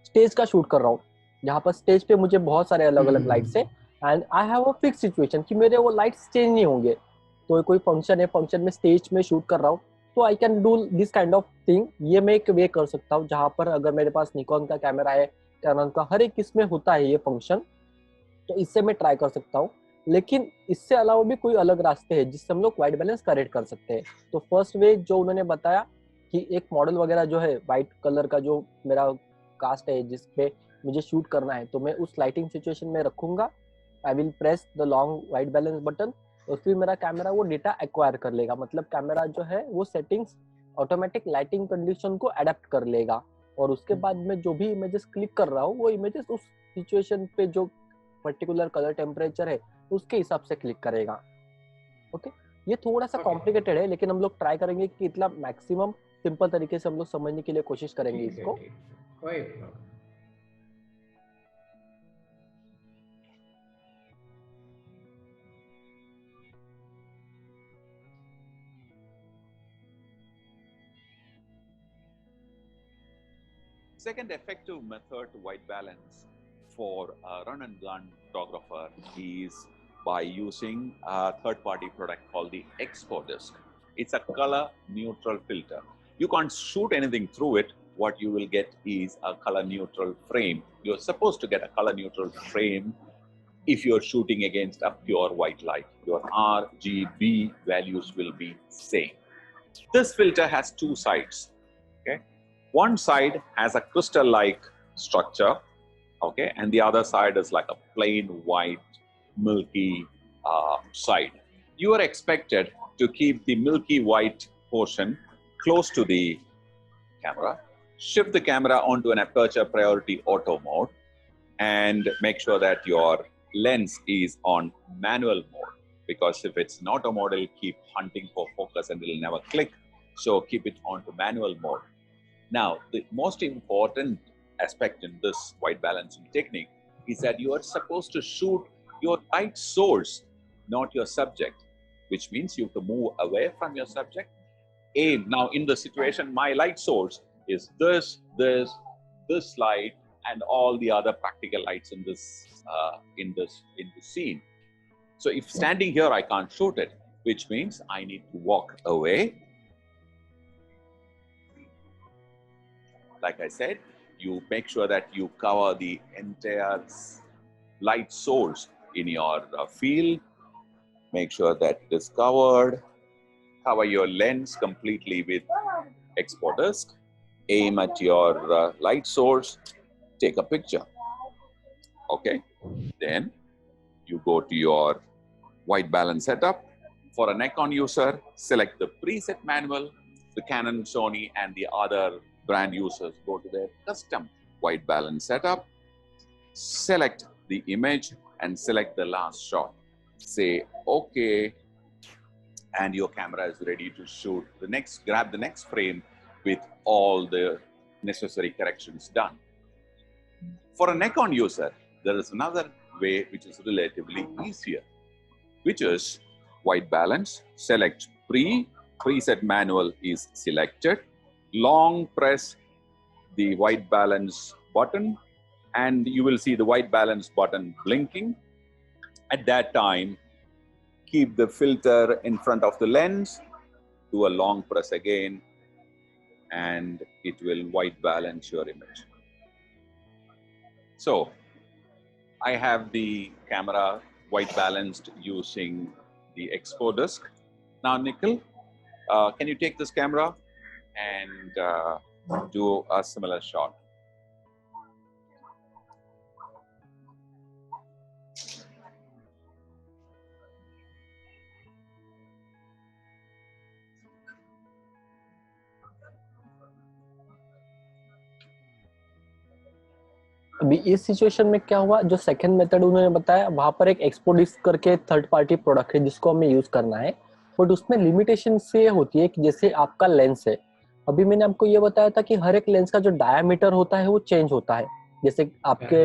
स्टेज का शूट कर रहा हूँ, जहां पर स्टेज पे मुझे बहुत सारे अलग अलग लाइट्स है and I have a fix situation कि मेरे वो लाइट्स चेंज नहीं होंगे। तो कोई फंक्शन है, फंक्शन में स्टेज में शूट कर रहा हूँ, तो I can do this kind of thing. ये मैं एक वे कर सकता हूँ जहां पर अगर मेरे पास निकॉन का कैमरा है, कैनन का, हर एक इसमें होता है ये फंक्शन, तो इससे मैं ट्राई कर सकता हूँ। लेकिन इससे अलावा भी कोई अलग रास्ते हैं जिससे हम लोग व्हाइट बैलेंस करेक्ट कर सकते हैं। तो फर्स्ट वे जो उन्होंने बताया कि एक मॉडल वगैरह जो है व्हाइट कलर का जो मेरा कास्ट है जिसपे मुझे शूट करना है, तो मैं उस लाइटिंग सिचुएशन में रखूंगा। I will press the long white balance button और फिर मेरा कैमरा वो डेटा एक्वायर कर लेगा। मतलब कैमरा जो है वो सेटिंग्स ऑटोमेटिक लाइटिंग कंडीशन को अडेप्ट कर लेगा और उसके बाद में जो भी इमेजेस क्लिक कर रहा हूँ वो इमेजेस उस सिचुएशन पे जो पर्टिकुलर कलर टेम्परेचर है उसके हिसाब से क्लिक करेगा। ओके, ये थोड़ा सा कॉम्प्लिकेटेड है, लेकिन हम लोग ट्राई करेंगे कि इतना मैक्सिमम सिंपल तरीके से हम लोग समझने के लिए कोशिश करेंगे इसको। Second effective method to white balance for a run-and-gun photographer is by using a third-party product called the Expo Disc. It's a color-neutral filter. You can't shoot anything through it. What you will get is a color-neutral frame. You're supposed to get a color-neutral frame if you're shooting against a pure white light. Your RGB values will be same. This filter has two sides. Okay. One side has a crystal-like structure, okay, and the other side is like a plain white, milky side. You are expected to keep the milky white portion close to the camera, shift the camera onto an aperture priority auto mode, and make sure that your lens is on manual mode, because if it's in auto mode, it'll keep hunting for focus and it'll never click. So keep it onto manual mode. Now, the most important aspect in this white balancing technique is that you are supposed to shoot your light source, not your subject, which means you have to move away from your subject. Aim. Now, in the situation, my light source is this light, and all the other practical lights in this scene. So, if standing here, I can't shoot it, which means I need to walk away. Like I said, you make sure that you cover the entire light source in your field. Make sure that it is covered. Cover your lens completely with Expo Disc. Aim at your light source. Take a picture. Okay. Then you go to your white balance setup. For a Nikon user, select the preset manual. The Canon, Sony, and the other brand users go to their custom white balance setup, select the image and select the last shot. Say okay, and your camera is ready to shoot the next, grab the next frame with all the necessary corrections done. For a Nikon user, there is another way which is relatively easier, which is white balance. Select preset manual is selected. Long press the white balance button and you will see the white balance button blinking. At that time, keep the filter in front of the lens, do a long press again, and it will white balance your image. So, I have the camera white balanced using the Expo Disc. Now, Nikhil, can you take this camera and do a similar shot? अभी इस situation में क्या हुआ, जो second method उन्होंने बताया वहां पर एक एक्सपो डिस्क करके थर्ड पार्टी प्रोडक्ट है जिसको हमें यूज करना है, बट उसमें लिमिटेशन से होती है कि जैसे आपका लेंस है, अभी मैंने आपको ये बताया था कि हर एक लेंस का जो डायामीटर होता है वो चेंज होता है। जैसे आपके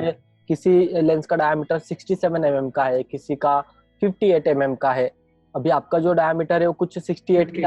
किसी लेंस का डायामीटर 67 mm का है, किसी का 58 mm का है, अभी आपका जो डायामीटर है वो कुछ 68 के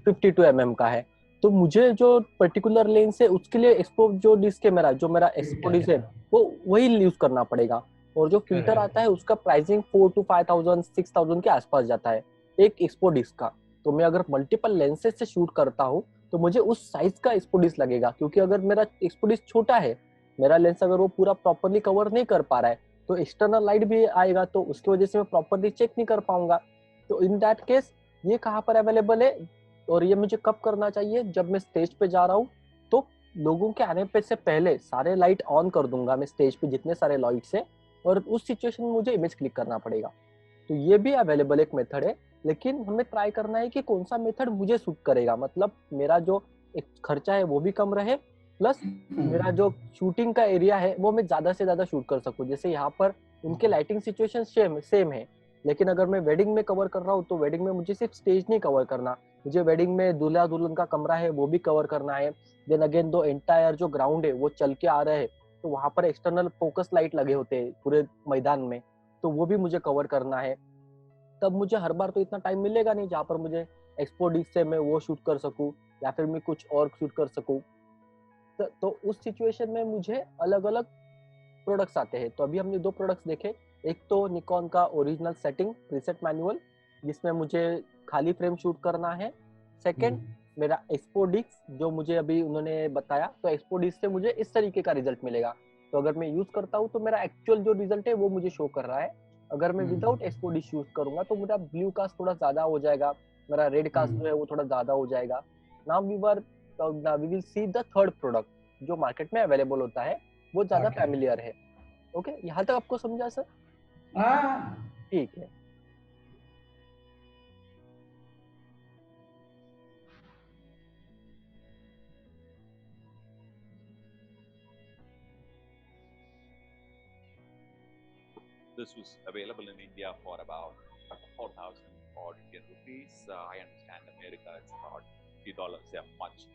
52 mm का है। तो मुझे जो पर्टिकुलर लेंस है उसके लिए एक्सपो जो डिस्क है मेरा, जो मेरा एक्सपो डिस्क है वो वही यूज करना पड़ेगा। और जो फिल्टर आता है उसका प्राइसिंग 4 to 5,000 6,000 के आसपास जाता है एक एक्सपो डिस्क का। तो मैं अगर मल्टीपल लेंसेज से शूट करता हूँ तो मुझे उस साइज का एक्सपो डिस्क लगेगा, क्योंकि अगर मेरा एक्सपो डिस्क छोटा है, मेरा लेंस अगर वो पूरा प्रॉपरली कवर नहीं कर पा रहा है तो एक्सटर्नल लाइट भी आएगा, तो उसकी वजह से मैं प्रॉपरली चेक नहीं कर पाऊंगा। तो इन दैट केस ये कहाँ पर अवेलेबल है और ये मुझे कब करना चाहिए, जब मैं स्टेज पे जा रहा हूँ तो लोगों के आने पे से पहले सारे लाइट ऑन कर दूंगा मैं स्टेज पे जितने सारे लाइट्स है, और उस सिचुएशन में मुझे इमेज क्लिक करना पड़ेगा। तो ये भी अवेलेबल एक मेथड है, लेकिन हमें ट्राई करना है कि कौन सा मेथड मुझे सूट करेगा, मतलब मेरा जो एक खर्चा है वो भी कम रहे, प्लस मेरा जो शूटिंग का एरिया है वो मैं ज्यादा से ज्यादा शूट कर सकूं। जैसे यहाँ पर उनके लाइटिंग सिचुएशन सेम है, लेकिन अगर मैं वेडिंग में कवर कर रहा हूँ तो वेडिंग में मुझे सिर्फ स्टेज नहीं कवर करना, मुझे वेडिंग में दूल्हा दुल्हन का कमरा है वो भी कवर करना है। देन अगेन दो एंटायर जो ग्राउंड है वो चल के आ रहे हैं, तो वहां पर एक्सटर्नल फोकस लाइट लगे होते हैं पूरे मैदान में, तो वो भी मुझे कवर करना है। तब मुझे हर बार तो इतना टाइम मिलेगा नहीं जहाँ पर मुझे एक्सपो डिस्क से मैं वो शूट कर सकूं या फिर मैं कुछ और शूट कर सकूं। तो उस सिचुएशन में मुझे अलग अलग प्रोडक्ट्स आते हैं। तो अभी हमने दो प्रोडक्ट्स देखे, एक तो निकॉन का ओरिजिनल सेटिंग प्रीसेट मैनुअल जिसमें मुझे खाली फ्रेम शूट करना है। सेकंड मेरा एक्सपो डिस्क जो मुझे अभी उन्होंने बताया, तो एक्सपो डिस्क से मुझे इस तरीके का रिजल्ट मिलेगा। तो अगर मैं यूज करता हूँ तो मेरा एक्चुअल जो रिजल्ट है वो मुझे शो कर रहा है। अगर मैं विदाउट एक्सपो डिस्क यूज करूंगा तो मेरा ब्लू कास्ट थोड़ा ज्यादा हो जाएगा, मेरा रेड कास्ट जो है वो थोड़ा ज्यादा हो जाएगा। Now we will see the third product जो मार्केट में अवेलेबल होता है, वो ज्यादा फैमिलियर है। ओके, यहाँ तक आपको समझा सर? ठीक है। This was available in India for about 4,000 odd Indian rupees. I understand America it's about $50. They are much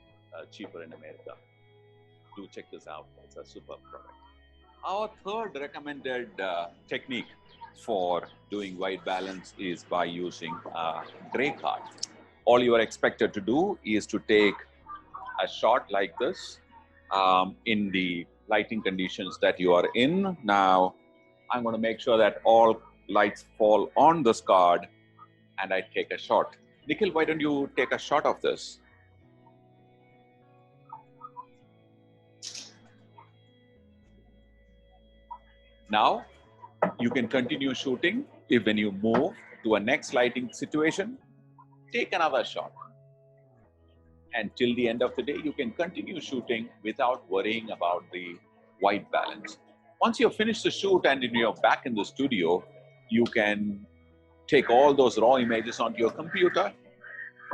cheaper in America. Do check this out. It's a superb product. Our third recommended technique for doing white balance is by using a gray card. All you are expected to do is to take a shot like this in the lighting conditions that you are in. Now, I'm going to make sure that all lights fall on this card and I take a shot. Nikhil, why don't you take a shot of this? Now, you can continue shooting. If when you move to a next lighting situation, take another shot. And till the end of the day, you can continue shooting without worrying about the white balance. Once you've finished the shoot and you're back in the studio, you can take all those raw images onto your computer,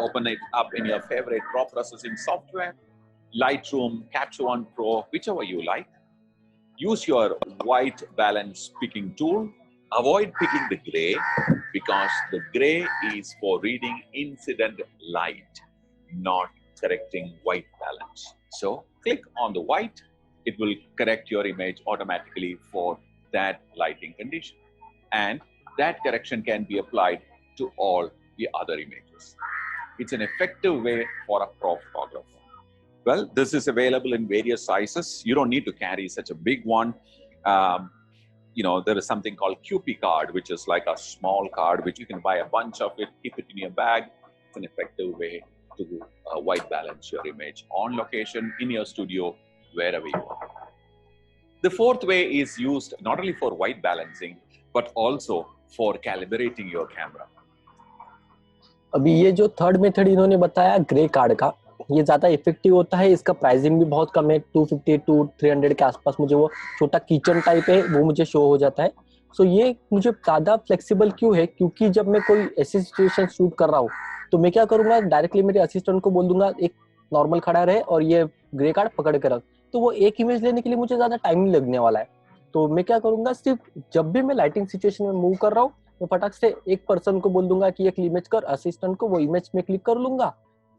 open it up in your favorite raw processing software, Lightroom, Capture One Pro, whichever you like. Use your white balance picking tool. Avoid picking the gray because the gray is for reading incident light, not correcting white balance. So click on the white. It will correct your image automatically for that lighting condition. And that correction can be applied to all the other images. It's an effective way for a pro photographer. Well, this is available in various sizes. You don't need to carry such a big one. There is something called QP card, which is like a small card, which you can buy a bunch of it, keep it in your bag. It's an effective way to white balance your image on location, in your studio, wherever you are. The fourth way is used not only for white balancing, but also for calibrating your camera. अभी ये जो third method इन्होंने बताया grey card का, ये ज्यादा effective होता है। इसका प्राइसिंग भी बहुत कम है, 250 to 300 के आसपास मुझे वो छोटा किचन टाइप है वो मुझे शो हो जाता है। सो ये मुझे ज्यादा फ्लेक्सिबल क्यों है, क्योंकि जब मैं कोई ऐसी सिचुएशन शूट कर रहा हूँ तो मैं क्या करूंगा, डायरेक्टली मेरे असिस्टेंट को बोल दूंगा एक नॉर्मल खड़ा रहे और ये ग्रे कार्ड पकड़ के रख, तो वो एक इमेज लेने के लिए मुझे ज्यादा टाइम नहीं लगने वाला है। तो मैं क्या करूंगा, सिर्फ जब भी मैं लाइटिंग सिचुएशन में मूव कर रहा हूँ, मैं फटाक से एक पर्सन को बोल दूंगा कि एक इमेज कर, असिस्टेंट को, वो इमेज में क्लिक कर लूंगा।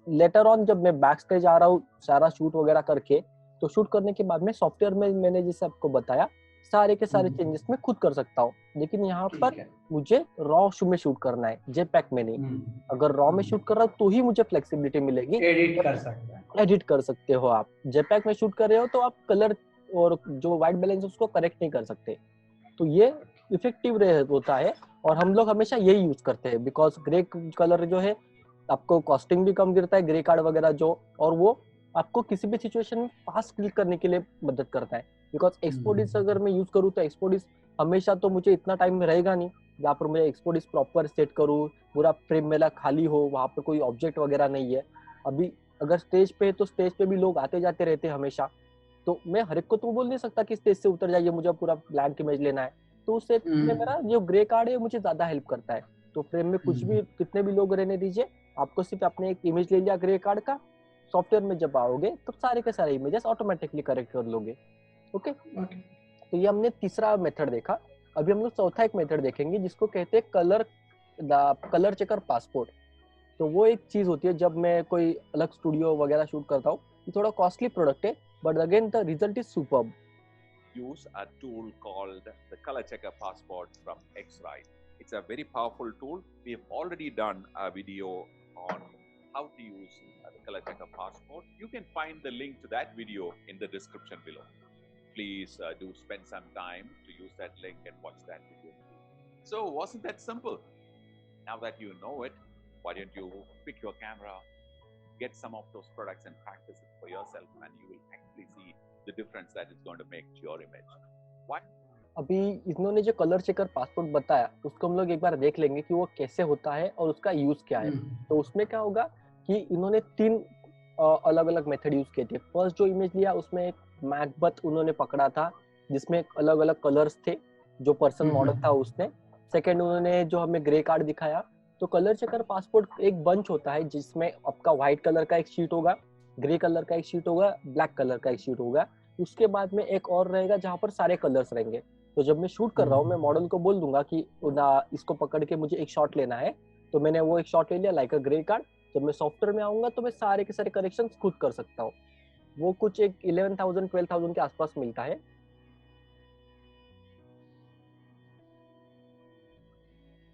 लेटर ऑन जब मैं बैक स्टेज आ रहा हूँ सारा शूट वगैरह करके, तो शूट करने के बाद में सॉफ्टवेयर में मैंने जैसे आपको बताया सारे के सारे चेंजेस मैं खुद कर सकता हूँ। लेकिन यहाँ पर मुझे रॉ में शूट करना है, जेपैक में नहीं। अगर रॉ में शूट कर रहा हूँ तो ही मुझे फ्लेक्सिबिलिटी मिलेगी, एडिट कर सकते हैं। एडिट कर सकते हो आप। जेपैक में शूट कर रहे हो तो आप कलर और जो व्हाइट बैलेंस उसको करेक्ट नहीं कर सकते, तो ये इफेक्टिव होता है। और हम लोग हमेशा यही यूज करते हैं, बिकॉज ग्रे कलर जो है आपको कॉस्टिंग भी कम गिरता है, ग्रे कार्ड वगैरह जो, और वो आपको किसी भी सिचुएशन में फास्ट क्लिक करने के लिए मदद करता है। बिकॉज एक्सपोडिस अगर मैं यूज करूँ तो एक्सपोडिस हमेशा तो मुझे इतना टाइम में रहेगा नहीं, जहाँ पर मैं एक्सपोडिस प्रॉपर सेट करूँ, पूरा फ्रेम मेरा खाली हो, वहाँ पर कोई ऑब्जेक्ट वगैरह नहीं है। अभी अगर स्टेज पे है तो स्टेज पे भी लोग आते जाते रहते हैं हमेशा, तो मैं हर एक को तो बोल नहीं सकता कि स्टेज से उतर जाइए, मुझे पूरा ब्लैंक इमेज लेना है। तो उससे मेरा जो ग्रे कार्ड है मुझे ज्यादा हेल्प करता है। तो फ्रेम में कुछ भी कितने भी लोग रहने दीजिए, आपको सिर्फ आपने एक इमेज ले लिया ग्रे कार्ड का, सॉफ्टवेयर में जब आओगे तो सारे के सारे इमेजेस ऑटोमेटिकली करेक्ट कर लोगे। ओके, तो ये हमने तीसरा मेथड देखा। अभी हम लोग चौथा एक मेथड देखेंगे जिसको कहते हैं कलर चेकर पासपोर्ट। तो वो एक चीज होती है जब मैं कोई अलग स्टूडियो वगैरह शूट करता हूँ, ये थोड़ा कॉस्टली प्रोडक्ट है, but again the result is superb. Use a tool called the Color Checker Passport from X-Rite. It's a very powerful tool. We have already done a video on how to use the Color Checker Passport. You can find the link to that video in the description below. Please do spend some time to use that link and watch that video. So wasn't that simple? Now that you know it, why don't you pick your camera, get some of those products and practice it for yourself, and you will actually see the difference that it's going to make to your image. What? अभी इन्होंने जो colour checker passport बताया उसको हम लोग एक बार देख लेंगे कि वो कैसे होता है और उसका यूज क्या है। तो उसमें क्या होगा कि इन्होंने 3 अलग अलग मेथड यूज किए थे। फर्स्ट जो इमेज लिया उसमें एक मैकबथ उन्होंने पकड़ा था जिसमें अलग अलग कलर्स थे, जो पर्सन मॉडल था उसने। सेकेंड उन्होंने जो हमें ग्रे कार्ड दिखाया। तो कलर चेकर पासपोर्ट एक बंच होता है जिसमें आपका व्हाइट कलर का एक शीट होगा, ग्रे कलर का एक शीट होगा, ब्लैक कलर का एक शीट होगा। उसके बाद में एक और रहेगा जहाँ पर सारे कलर्स रहेंगे। तो जब मैं शूट कर रहा हूँ मैं मॉडल को बोल दूंगा कि इसको पकड़ के मुझे एक शॉट लेना है, तो मैंने वो एक शॉट ले लिया लाइक अ ग्रे कार्ड। जब मैं सॉफ्टवेयर में आऊंगा तो मैं सारे के सारे करेक्शन खुद कर सकता हूँ। वो कुछ एक 11,000 12,000 के आसपास मिलता है।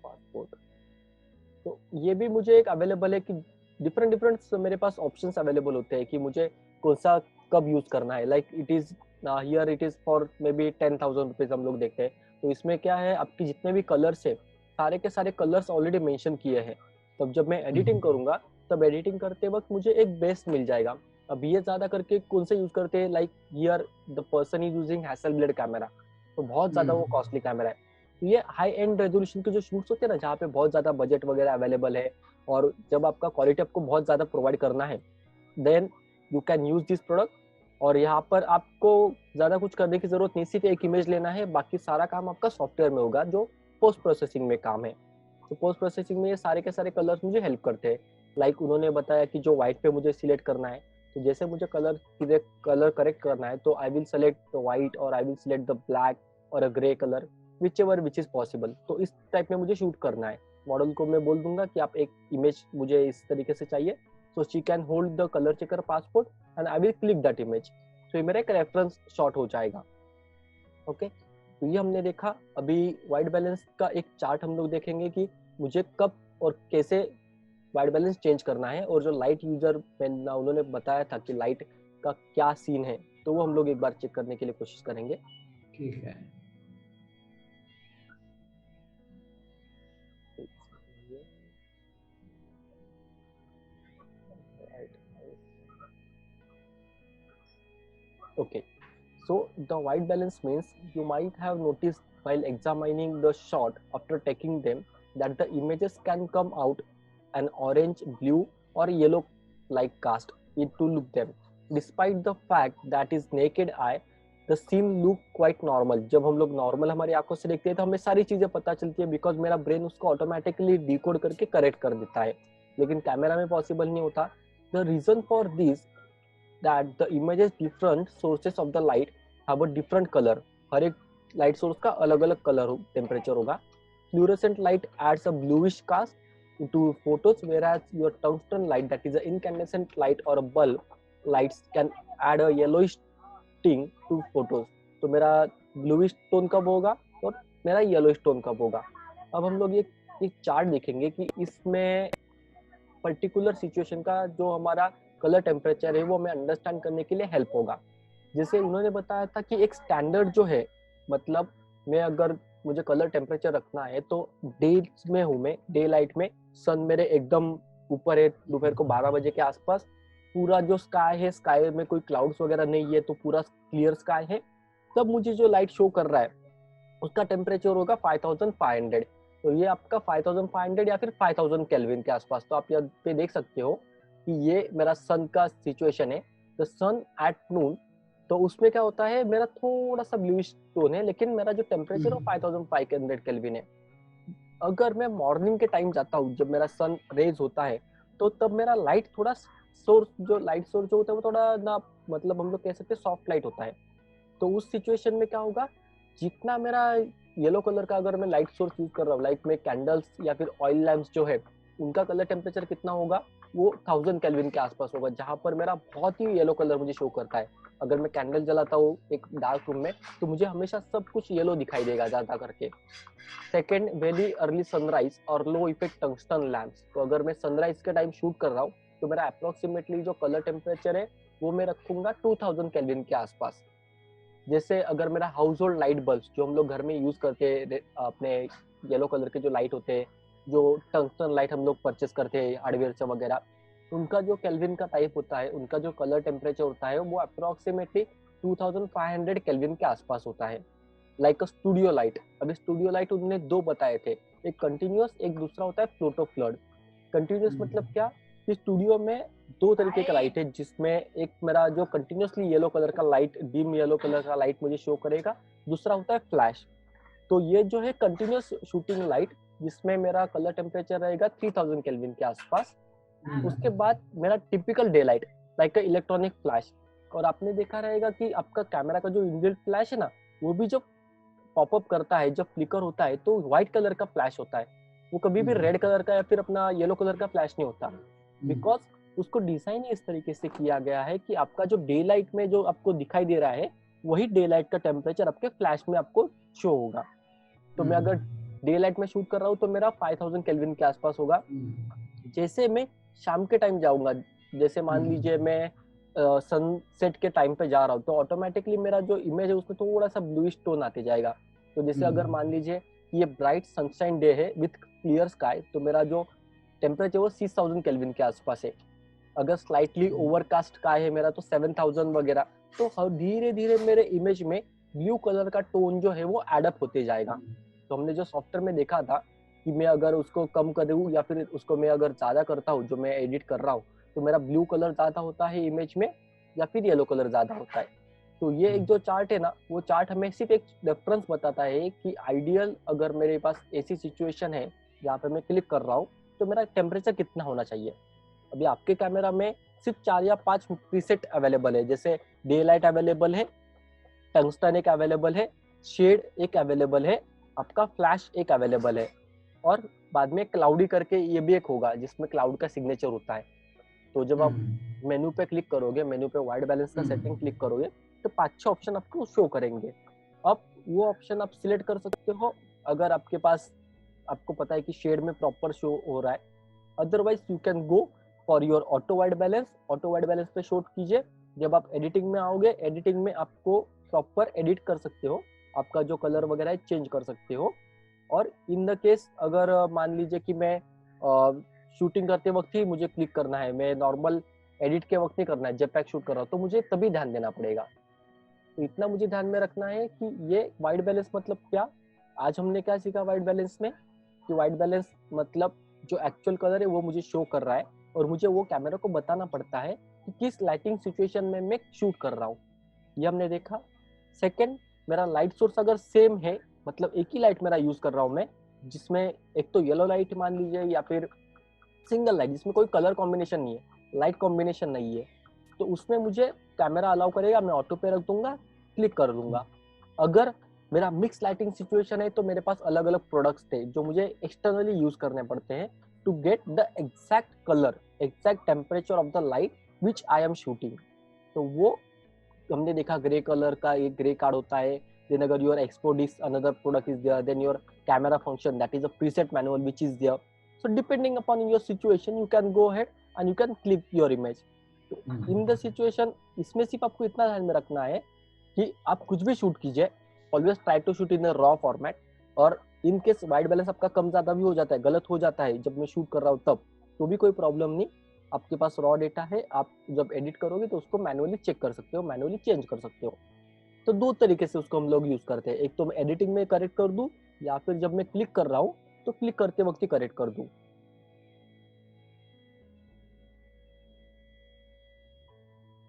पासपोर्ट तो ये भी मुझे एक अवेलेबल है कि डिफरेंट मेरे पास ऑप्शंस अवेलेबल होते हैं कि मुझे कौन सा कब यूज करना है। Like it is here it is for may be 10,000 rupees हम लोग देखते हैं। तो इसमें क्या है, आपकी जितने भी कलर्स है सारे के सारे कलर्स ऑलरेडी मेंशन किए हैं। तब जब मैं एडिटिंग करूंगा तब एडिटिंग करते वक्त मुझे एक बेस मिल जाएगा। अब ये ज्यादा करके कौन से यूज करते हैं, like here the person is using Hasselblad camera, तो बहुत ज्यादा वो कॉस्टली कैमरा है। तो ये हाई एंड रेजोल्यूशन के जो शूट्स होते हैं ना, जहाँ पे बहुत ज्यादा बजट वगैरह अवेलेबल है और जब आपका क्वालिटी आपको बहुत ज्यादा प्रोवाइड करना है, then you can use this product. और यहाँ पर आपको ज्यादा कुछ करने की जरूरत नहीं, सिर्फ एक इमेज लेना है, बाकी सारा काम आपका सॉफ्टवेयर में होगा जो पोस्ट प्रोसेसिंग में काम है। तो पोस्ट प्रोसेसिंग में ये सारे के सारे कलर्स मुझे हेल्प करते हैं। लाइक उन्होंने बताया कि जो व्हाइट पे मुझे सिलेक्ट करना है, तो जैसे मुझे कलर करेक्ट करना है तो I will select the white और I will select the black और a grey colour whichever which is possible। तो इस टाइप में मुझे शूट करना है। मॉडल को मैं बोल दूंगा कि आप एक इमेज मुझे इस तरीके से चाहिए, so she can hold the color checker passport and I will click that image। तो ये मेरा एक रेफरेंस शॉट हो जाएगा। ओके, तो ये हमने देखा। अभी वाइट बैलेंस का एक चार्ट हम लोग देखेंगे कि मुझे कब और कैसे वाइट बैलेंस चेंज करना है, और जो लाइट यूजर उन्होंने बताया था कि लाइट का क्या सीन है, तो वो हम लोग एक बार चेक करने के लिए कोशिश करेंगे। ठीक है। Okay, so the white balance means you might have noticed while examining the shot after taking them that the images can come out an orange, blue or yellow like cast it to look them. Despite the fact that is naked eye, the scene look quite normal। जब हम लोग normal हमारी आंखों से देखते हैं तो हमें सारी चीजें पता चलती है, बिकॉज मेरा ब्रेन उसको ऑटोमेटिकली डिकोड करके करेक्ट कर देता है, लेकिन कैमरा में पॉसिबल नहीं होता। The reason for this that the images different sources of the light have a different color। हर एक लाइट सोर्स का अलग अलग कलर टेम्परेचर होगा. Fluorescent light adds a bluish cast to photos, whereas your tungsten light, that is an incandescent light or a bulb lights, can add a yellowish tint to photos. तो मेरा bluish tone कब होगा और मेरा yellowish tone कब होगा. अब हम लोग ये चार्ट देखेंगे कि इसमें पर्टिकुलर सिचुएशन का जो हमारा कलर टेम्परेचर है वो हमें अंडरस्टैंड करने के लिए हेल्प होगा. जैसे उन्होंने बताया था कि एक स्टैंडर्ड जो है, मतलब मैं अगर मुझे कलर टेम्परेचर रखना है तो डे में हूँ, मैं डे लाइट में सन मेरे एकदम ऊपर है, दोपहर को 12 बजे के आसपास पूरा जो स्काई है, स्काई में कोई क्लाउड्स वगैरह नहीं है, तो पूरा क्लियर स्काई है, तब मुझे जो लाइट शो कर रहा है उसका टेम्परेचर होगा 5500. तो ये आपका 5500 या फिर 5000 केल्विन के आसपास. तो आप यहाँ पे देख सकते हो कि ये मेरा सन का सिचुएशन है, द सन एट नून. तो उसमें क्या होता है, मेरा थोड़ा सा ब्लूइश टोन है, लेकिन मेरा जो टेम्परेचर है 5500 केल्विन है. अगर मैं मॉर्निंग के टाइम जाता हूँ, जब मेरा सन रेज होता है, तो तब मेरा लाइट थोड़ा सोर्स, जो लाइट सोर्स जो होता है वो थोड़ा ना, मतलब हम लोग कह सकते हैं सॉफ्ट लाइट होता है. तो उस सिचुएशन में क्या होगा, जितना मेरा येलो कलर का अगर मैं लाइट सोर्स यूज कर रहा हूँ, लाइक में कैंडल्स या फिर ऑयल लैंप्स जो है, उनका कलर टेम्परेचर कितना होगा, वो 1000 केल्विन के आसपास होगा, जहां पर मेरा बहुत ही येलो कलर मुझे शो करता है. अगर मैं कैंडल जलाता हूँ एक डार्क रूम में, तो मुझे हमेशा सब कुछ येलो दिखाई देगा ज्यादा करके. सेकेंड, वेरी अर्ली सनराइज और लो इफेक्ट टंगस्टन लैंप्स. तो अगर मैं सनराइज के टाइम शूट कर रहा हूँ, तो मेरा अप्रोक्सीमेटली जो कलर टेम्परेचर है वो मैं रखूंगा 2000 केल्विन के आसपास. जैसे अगर मेरा हाउस होल्ड लाइट बल्ब जो हम लोग घर में यूज करते हैं, अपने येलो कलर के जो लाइट होते हैं, जो टंगस्टन लाइट हम लोग परचेस करते हैं हार्डवेयर से वगैरह, उनका जो केल्विन का टाइप होता है, उनका जो कलर टेम्परेचर होता है वो अप्रोक्सीमेटली 2500 केल्विन के आसपास होता है. Like a studio light. अभी स्टूडियो लाइट उन्होंने दो बताए थे, एक कंटिन्यूअस, एक दूसरा होता है फ्लोटो फ्लड. कंटिन्यूअस मतलब क्या, कि स्टूडियो में दो तरीके का लाइट है, जिसमें एक मेरा जो कंटिन्यूअसली येलो कलर का लाइट, डिम येलो कलर का लाइट मुझे शो करेगा, दूसरा होता है फ्लैश. तो ये जो है कंटिन्यूअस शूटिंग लाइट, जिसमें मेरा कलर टेम्परेचर रहेगा 3000 केल्विन के आसपास. उसके बाद मेरा टिपिकल डे लाइट, लाइक अ इलेक्ट्रॉनिक फ्लैश. और आपने देखा रहेगा कि आपका कैमरा का जो इनबिल्ट फ्लैश है ना, वो भी जब पॉपअप करता है, जब फ्लिकर होता है, तो व्हाइट कलर का फ्लैश होता है. वो कभी भी रेड कलर का या फिर अपना येलो कलर का फ्लैश नहीं होता, बिकॉज उसको डिजाइन इस तरीके से किया गया है कि आपका जो डे लाइट में जो आपको दिखाई दे रहा है, वही डे लाइट का टेम्परेचर आपके फ्लैश में आपको शो होगा. तो मैं अगर डे लाइट में शूट कर रहा हूँ तो मेरा 5000 केल्विन के आसपास होगा. जैसे मैं शाम के टाइम जाऊंगा, जैसे मान लीजिए मैं सनसेट के टाइम पे जा रहा हूँ, तो ऑटोमेटिकली मेरा जो इमेज है उसमें थोड़ा सा ब्लूइश टोन आते जाएगा. तो जैसे अगर मान लीजिए ये ब्राइट सनशाइन डे है विथ क्लियर स्काई, तो मेरा जो टेम्परेचर वो 6000 केल्विन के आसपास है. अगर स्लाइटली ओवरकास्ट स्काई है मेरा, तो 7000 वगैरह. तो धीरे धीरे मेरे इमेज में ब्लू कलर का टोन जो है वो एडअप होते जाएगा. तो हमने जो सॉफ्टवेयर में देखा था कि मैं अगर उसको कम कर दूं या फिर उसको मैं अगर ज्यादा करता हूँ, जो मैं एडिट कर रहा हूँ, तो मेरा ब्लू कलर ज्यादा होता है इमेज में या फिर येलो कलर ज्यादा होता है. तो ये एक जो चार्ट है ना, वो चार्ट हमें सिर्फ एक रेफरेंस बताता है कि आइडियल अगर मेरे पास ऐसी सिचुएशन है जहाँ पे मैं क्लिक कर रहा हूँ, तो मेरा टेम्परेचर कितना होना चाहिए. अभी आपके कैमरा में सिर्फ 4 या 5 प्रीसेट अवेलेबल है. जैसे डे लाइट अवेलेबल है, टंगस्टन एक अवेलेबल है, शेड एक अवेलेबल है, आपका फ्लैश एक अवेलेबल है, और बाद में क्लाउडी करके ये भी एक होगा जिसमें क्लाउड का सिग्नेचर होता है. तो जब आप मेन्यू पे क्लिक करोगे, मेन्यू पे वाइट बैलेंस का सेटिंग क्लिक करोगे, तो 5-6 ऑप्शन आपको शो करेंगे. अब वो ऑप्शन आप सिलेक्ट कर सकते हो अगर आपके पास, आपको पता है कि शेड में प्रॉपर शो हो रहा है. Otherwise you can go for your auto white balance. Auto white balance पे शूट कीजिए. जब आप एडिटिंग में आओगे, एडिटिंग में आपको प्रॉपर एडिट कर सकते हो, आपका जो कलर वगैरह है चेंज कर सकते हो. और इन द केस अगर मान लीजिए कि मैं शूटिंग करते वक्त ही मुझे क्लिक करना है, मैं नॉर्मल एडिट के वक्त नहीं करना है, जब पैक शूट कर रहा हूँ, तो मुझे तभी ध्यान देना पड़ेगा. तो इतना मुझे ध्यान में रखना है कि ये वाइट बैलेंस मतलब क्या. आज हमने क्या सीखा वाइट बैलेंस में, कि वाइट बैलेंस मतलब जो एक्चुअल कलर है वो मुझे शो कर रहा है, और मुझे वो कैमरा को बताना पड़ता है कि किस लाइटिंग सिचुएशन में मैं शूट कर रहा हूँ. ये हमने देखा. सेकेंड, मेरा लाइट सोर्स अगर सेम है, मतलब एक ही लाइट मेरा यूज कर रहा हूँ मैं, जिसमें एक तो येलो लाइट मान लीजिए, या फिर सिंगल लाइट जिसमें कोई कलर कॉम्बिनेशन नहीं है, लाइट कॉम्बिनेशन नहीं है, तो उसमें मुझे कैमरा अलाउ करेगा, मैं ऑटो पे रख दूंगा, क्लिक कर दूंगा. अगर मेरा मिक्स लाइटिंग सिचुएशन है तो मेरे पास अलग अलग प्रोडक्ट्स थे जो मुझे एक्सटर्नली यूज करने पड़ते हैं to get the exact colour, exact temperature of the light which I am shooting. तो वो हमने देखा ग्रे कलर का एक ग्रे कार्ड होता है, देन अगर your expo disc another product is there, then your camera function that is a preset manual which is there. So depending upon your situation you can go ahead and you can click your image. In the situation इसमें सिर्फ आपको इतना ध्यान में रखना है कि आप कुछ भी शूट कीजिए, always try to shoot in the raw format. और इन केस वाइट बैलेंस आपका कम ज्यादा भी हो जाता है, गलत हो जाता है जब मैं शूट कर रहा हूँ तब, तो भी कोई प्रॉब्लम नहीं। आपके पास रॉ डेटा है, आप जब एडिट करोगे तो उसको मैनुअली चेक कर सकते हो, मैनुअली चेंज कर सकते हो। तो दो तरीके से उसको हम लोग यूज करते हैं, एक तो मैं एडिटिंग में करेक्ट कर दूं या फिर जब मैं क्लिक कर रहा हूँ तो क्लिक करते वक्त ही करेक्ट कर दूं।